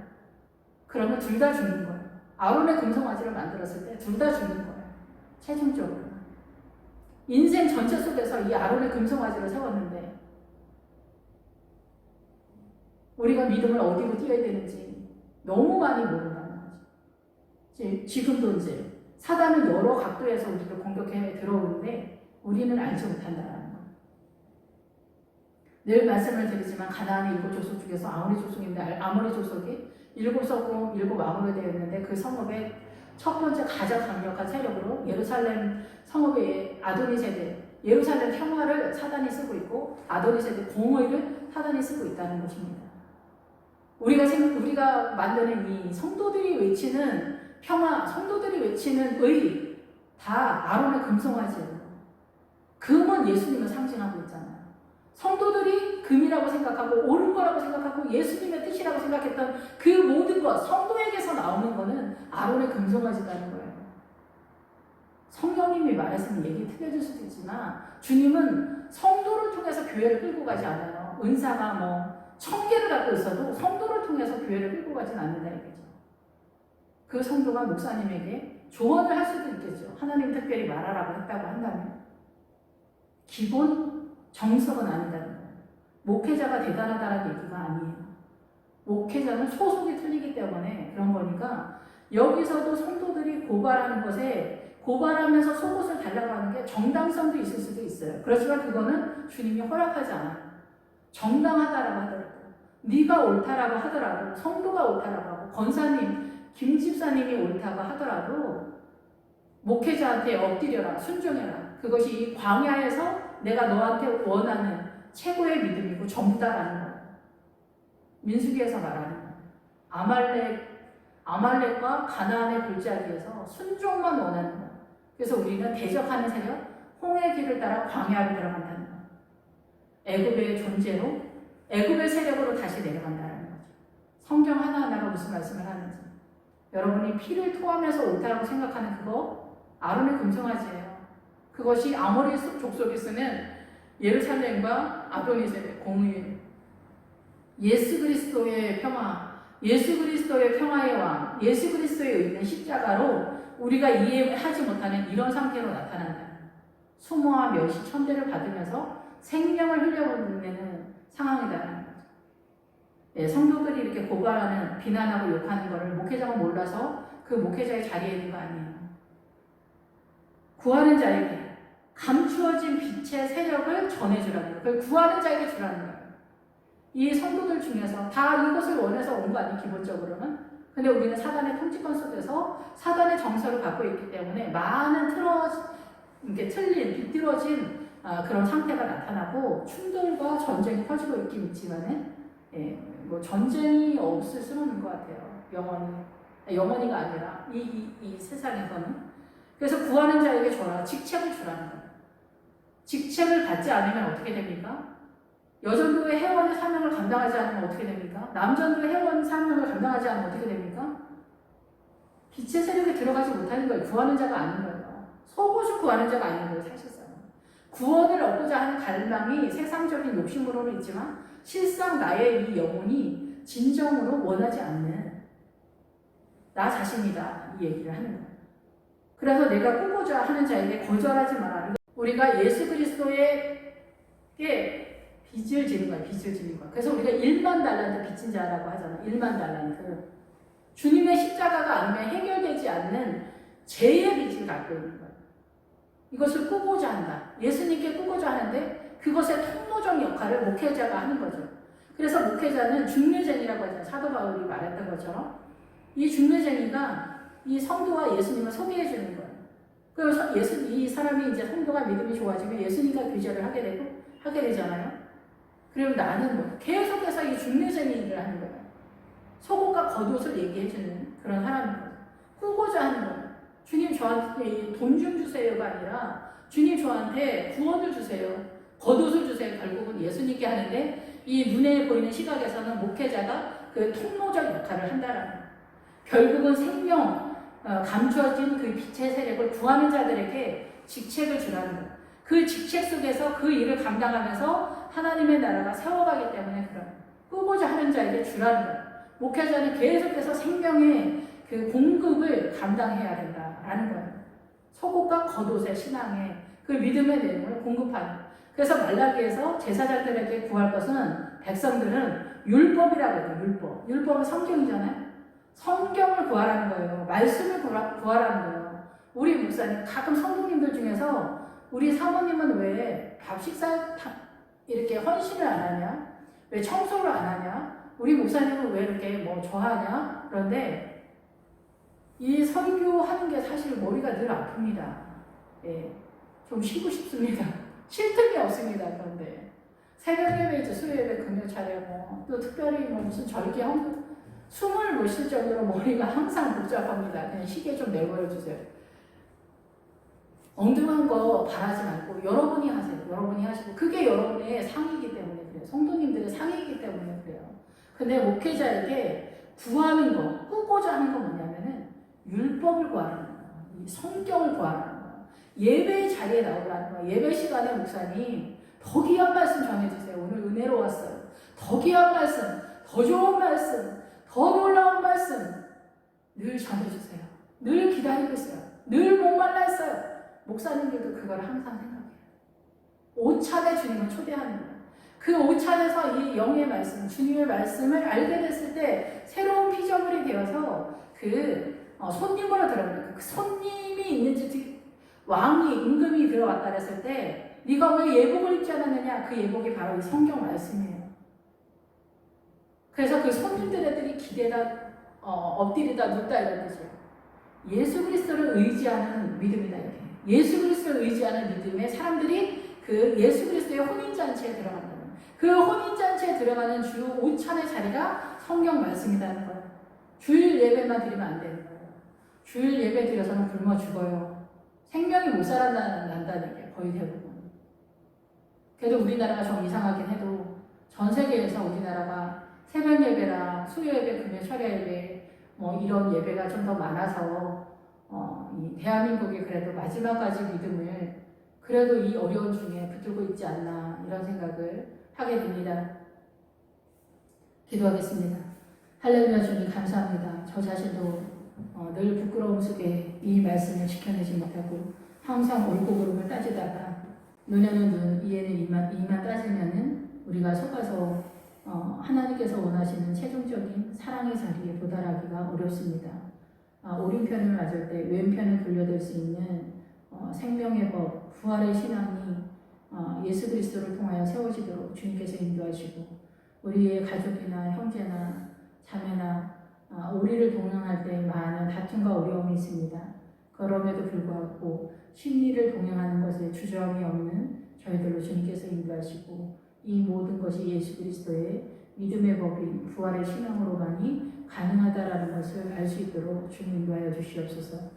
Speaker 1: 그러면 둘 다 죽는 거예요. 아론의 금송아지를 만들었을 때 둘 다 죽는 거예요. 최종적으로. 인생 전체 속에서 이 아론의 금송아지를 세웠는데 우리가 믿음을 어디로 띄어야 되는지 너무 많이 모른다는 거죠. 지금도 이제 사단은 여러 각도에서 우리를 공격해 들어오는데 우리는 알지 못한다라는 거. 늘 말씀을 드리지만 가나안의 7족속 중에서 아모리 족속인데 아모리 족속이 7성읍 7왕으로 되어 있는데 그 성읍의 첫 번째 가장 강력한 세력으로 예루살렘 성읍의 아도니세덱, 예루살렘 평화를 사단이 쓰고 있고 아도니세덱 공의를 사단이 쓰고 있다는 것입니다. 우리가 만드는 이 성도들이 외치는 평화, 성도들이 외치는 의, 다 아론의 금송아지예요. 금은 예수님을 상징하고 있잖아요. 성도들이 금이라고 생각하고 옳은 거라고 생각하고 예수님의 뜻이라고 생각했던 그 모든 것, 성도에게서 나오는 거는 아론의 금송아지라는 거예요. 성령님이 말했으면 얘기 틀려질 수도 있지만 주님은 성도를 통해서 교회를 끌고 가지 않아요. 은사가 1000개를 갖고 있어도 성도를 통해서 교회를 끌고 가진 않는다 이거죠. 그 성도가 목사님에게 조언을 할 수도 있겠죠. 하나님 특별히 말하라고 했다고 한다면 기본 정석은 아니다는 거예요. 목회자가 대단하다는 얘기가 아니에요. 목회자는 소속이 틀리기 때문에 그런 거니까 여기서도 성도들이 고발하는 것에 고발하면서 속옷을 달라고 하는 게 정당성도 있을 수도 있어요. 그렇지만 그거는 주님이 허락하지 않아요. 정당하다라고 하더라도 네가 옳다라고 하더라도 성도가 옳다라고 하고 권사님, 김집사님이 옳다고 하더라도 목회자한테 엎드려라, 순종해라. 그것이 이 광야에서 내가 너한테 원하는 최고의 믿음이고 전부다라는 거예요. 민수기에서 말하는 거예요. 아말렉과 가나안의 골짜기에서 순종만 원하는 거예요. 그래서 우리는 대적하는 세력, 홍해의 길을 따라 광야로 들어간다는 거예요. 애굽의 존재로, 애굽의 세력으로 다시 내려간다는 거죠. 성경 하나하나가 무슨 말씀을 하는지. 여러분이 피를 토하면서 옳다라고 생각하는 그거 아론의 금송아지예요. 그것이 아모리 족속이 쓰는 예루살렘과 아도니세덱 공의, 예수 그리스도의 평화, 예수 그리스도의 평화의 왕, 예수 그리스도의 의는 십자가로 우리가 이해하지 못하는 이런 상태로 나타난다. 수모와 멸시 천대를 받으면서 생명을 흘려보내는 상황이다라는 거죠. 예, 성도들이 이렇게 고발하는, 비난하고 욕하는 것을 목회자가 몰라서 그 목회자의 자리에 있는 거 아니에요. 구하는 자에게 감추어진 빛의 세력을 전해주라는 거예요. 그걸 구하는 자에게 주라는 거예요. 이 성도들 중에서 다 이것을 원해서 온 거 아니에요, 기본적으로는. 근데 우리는 사단의 통치권 속에서 사단의 정서를 갖고 있기 때문에 많은 이렇게 틀린, 비뚤어진 그런 상태가 나타나고 충돌과 전쟁이 퍼지고 있긴 있지만은, 전쟁이 없을 수는 없는 것 같아요. 영원히가 아니라 이 세상에서는. 그래서 구하는 자에게 줘라, 직책을 주라는 거예요. 직책을 받지 않으면 어떻게 됩니까? 여전도의 회원의 사명을 감당하지 않으면 어떻게 됩니까? 남전도의 회원 사명을 감당하지 않으면 어떻게 됩니까? 빛의 세력에 들어가지 못하는 거예요. 구하는 자가 아닌 거예요. 속옷을 구하는 자가 아닌 거예요, 사실상. 구원을 얻고자 하는 갈망이 세상적인 욕심으로는 있지만 실상 나의 이 영혼이 진정으로 원하지 않는 나 자신이다, 이 얘기를 하는 거예요. 그래서 내가 꾸고자 하는 자에게 거절하지 마라. 우리가 예수 그리스도에게 빚을 지는 거야, 빚을 지는 거야. 그래서 우리가 1만 달란트 빚진 자라고 하잖아. 1만 달란트. 주님의 십자가가 아니면 해결되지 않는 죄의 빚을 갖고 있는 거야. 이것을 꾸고자 한다. 예수님께 꾸고자 하는데 그것의 통로적 역할을 목회자가 하는 거죠. 그래서 목회자는 중매쟁이라고 하잖아요. 사도 바울이 말했던 것처럼 이 중매쟁이가 이 성도와 예수님을 소개해 주는 거예요. 그래서 이 사람이 이제 성도가 믿음이 좋아지면 예수님과 교제를 하게 되잖아요. 그리고 나는 계속해서 이 중매쟁이 일을 하는 거예요. 속옷과 겉옷을 얘기해 주는 그런 사람인 거예요. 꾸고자 하는 거예요. 주님 저한테 돈 좀 주세요가 아니라 주님 저한테 구원을 주세요. 겉옷을 주세요. 결국은 예수님께 하는데 이 눈에 보이는 시각에서는 목회자가 그 통로적 역할을 한다라는 거예요. 결국은 생명, 감춰진 그 빛의 세력을 구하는 자들에게 직책을 주라는 거예요. 그 직책 속에서 그 일을 감당하면서 하나님의 나라가 세워가기 때문에 그런 꾸고자 하는 자에게 주라는 거예요. 목회자는 계속해서 생명의 그 공급을 감당해야 된다라는 거예요. 속옷과 겉옷의 신앙의 그 믿음의 내용을 공급하는. 그래서 말라기에서 제사장들에게 구할 것은 백성들은 율법이라고 해요. 율법은 성경이잖아요. 성경을 구하라는 거예요. 말씀을 구하라는 거예요. 우리 목사님, 가끔 성도님들 중에서 우리 사모님은 왜 밥 식사 이렇게 헌신을 안 하냐? 왜 청소를 안 하냐? 우리 목사님은 왜 이렇게 뭐 좋아하냐? 그런데 이 설교하는 게 사실 머리가 늘 아픕니다. 예, 좀 쉬고 싶습니다. 쉴 틈이 없습니다. 그런데 새벽 예배, 수요 예배, 금요 차례 또 특별히 무슨 절기 숨을 못 쉴 정도로 머리가 항상 복잡합니다. 그냥 쉬게 좀 내버려 주세요. 엉뚱한 거 바라지 말고 여러분이 하세요. 여러분이 하시고 그게 여러분의 상이기 때문에 그래요. 성도님들의 상이기 때문에 그래요. 근데 목회자에게 구하는 거, 꾸고자 하는 건 뭐냐면은 율법을 구하는 거예요. 성경을 구하는 거예요. 예배 자리에 나오라는 거예요. 예배 시간에 목사님 더 귀한 말씀 전해주세요. 오늘 은혜로 왔어요. 더 귀한 말씀, 더 좋은 말씀, 더 놀라운 말씀 늘 전해주세요. 늘 기다리고 있어요. 늘 목말라 있어요. 목사님들도 그걸 항상 생각해요. 오찬에 주님을 초대하는 거예요. 그 오찬에서 이 영의 말씀, 주님의 말씀을 알게 됐을 때 새로운 피조물이 되어서 손님으로 들어가요. 그 손님이 있는지 왕이 임금이 들어왔다 그랬을 때 네가 왜 예복을 입지 않았느냐? 그 예복이 바로 이 성경 말씀이에요. 그래서 그 손님들의 기대다 엎드리다 눕다 이런 뜻이에요. 예수 그리스도를 의지하는 믿음이다 이렇게. 예수 그리스도를 의지하는 믿음에 사람들이 그 예수 그리스도의 혼인잔치에 들어간다는 그 혼인잔치에 들어가는 주 오찬의 자리가 성경 말씀이라는 거예요. 주일 예배만 드리면 안 되는 거예요. 주일 예배 드려서는 굶어 죽어요. 생명이 못 살아난다는 게 거의 대부분. 그래도 우리나라가 좀 이상하긴 해도 전 세계에서 우리나라가 새벽 예배랑 수요 예배, 금요 철야 예배 이런 예배가 좀 더 많아서 이 대한민국이 그래도 마지막까지 믿음을 그래도 이 어려운 중에 붙들고 있지 않나 이런 생각을 하게 됩니다. 기도하겠습니다. 할렐루야 주님 감사합니다. 저 자신도 늘 부끄러움 속에 이 말씀을 지켜내지 못하고 항상 옳고 그름을 따지다가 눈에는 눈, 이에는 이만 따지면은 우리가 속아서 하나님께서 원하시는 최종적인 사랑의 자리에 도달하기가 어렵습니다. 오른편을 맞을 때 왼편을 돌려댈 수 있는 생명의 법, 부활의 신앙이 예수 그리스도를 통하여 세워지도록 주님께서 인도하시고 우리의 가족이나 형제나 자매나 우리를 동행할 때 많은 다툼과 어려움이 있습니다. 그럼에도 불구하고 진리를 동행하는 것에 주저함이 없는 저희들로 주님께서 인도하시고 이 모든 것이 예수 그리스도의 믿음의 법인 부활의 신앙으로만이 가능하다라는 것을 알 수 있도록 주님 인도하여 주시옵소서.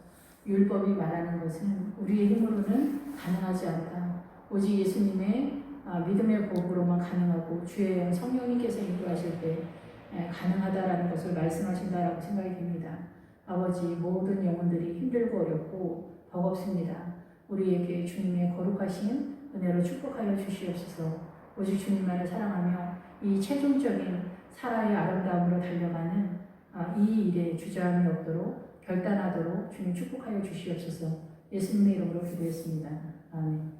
Speaker 1: 율법이 말하는 것은 우리의 힘으로는 가능하지 않다. 오직 예수님의 믿음의 법으로만 가능하고 주의 성령님께서 인도하실 때 가능하다라는 것을 말씀하신다라고 생각이 됩니다. 아버지 모든 영혼들이 힘들고 어렵고 버겁습니다. 우리에게 주님의 거룩하신 은혜로 축복하여 주시옵소서. 오직 주님만을 사랑하며 이 최종적인 사랑의 아름다움으로 달려가는 이 일에 주저함이 없도록 결단하도록 주님 축복하여 주시옵소서. 예수님의 이름으로 기도했습니다. 아멘.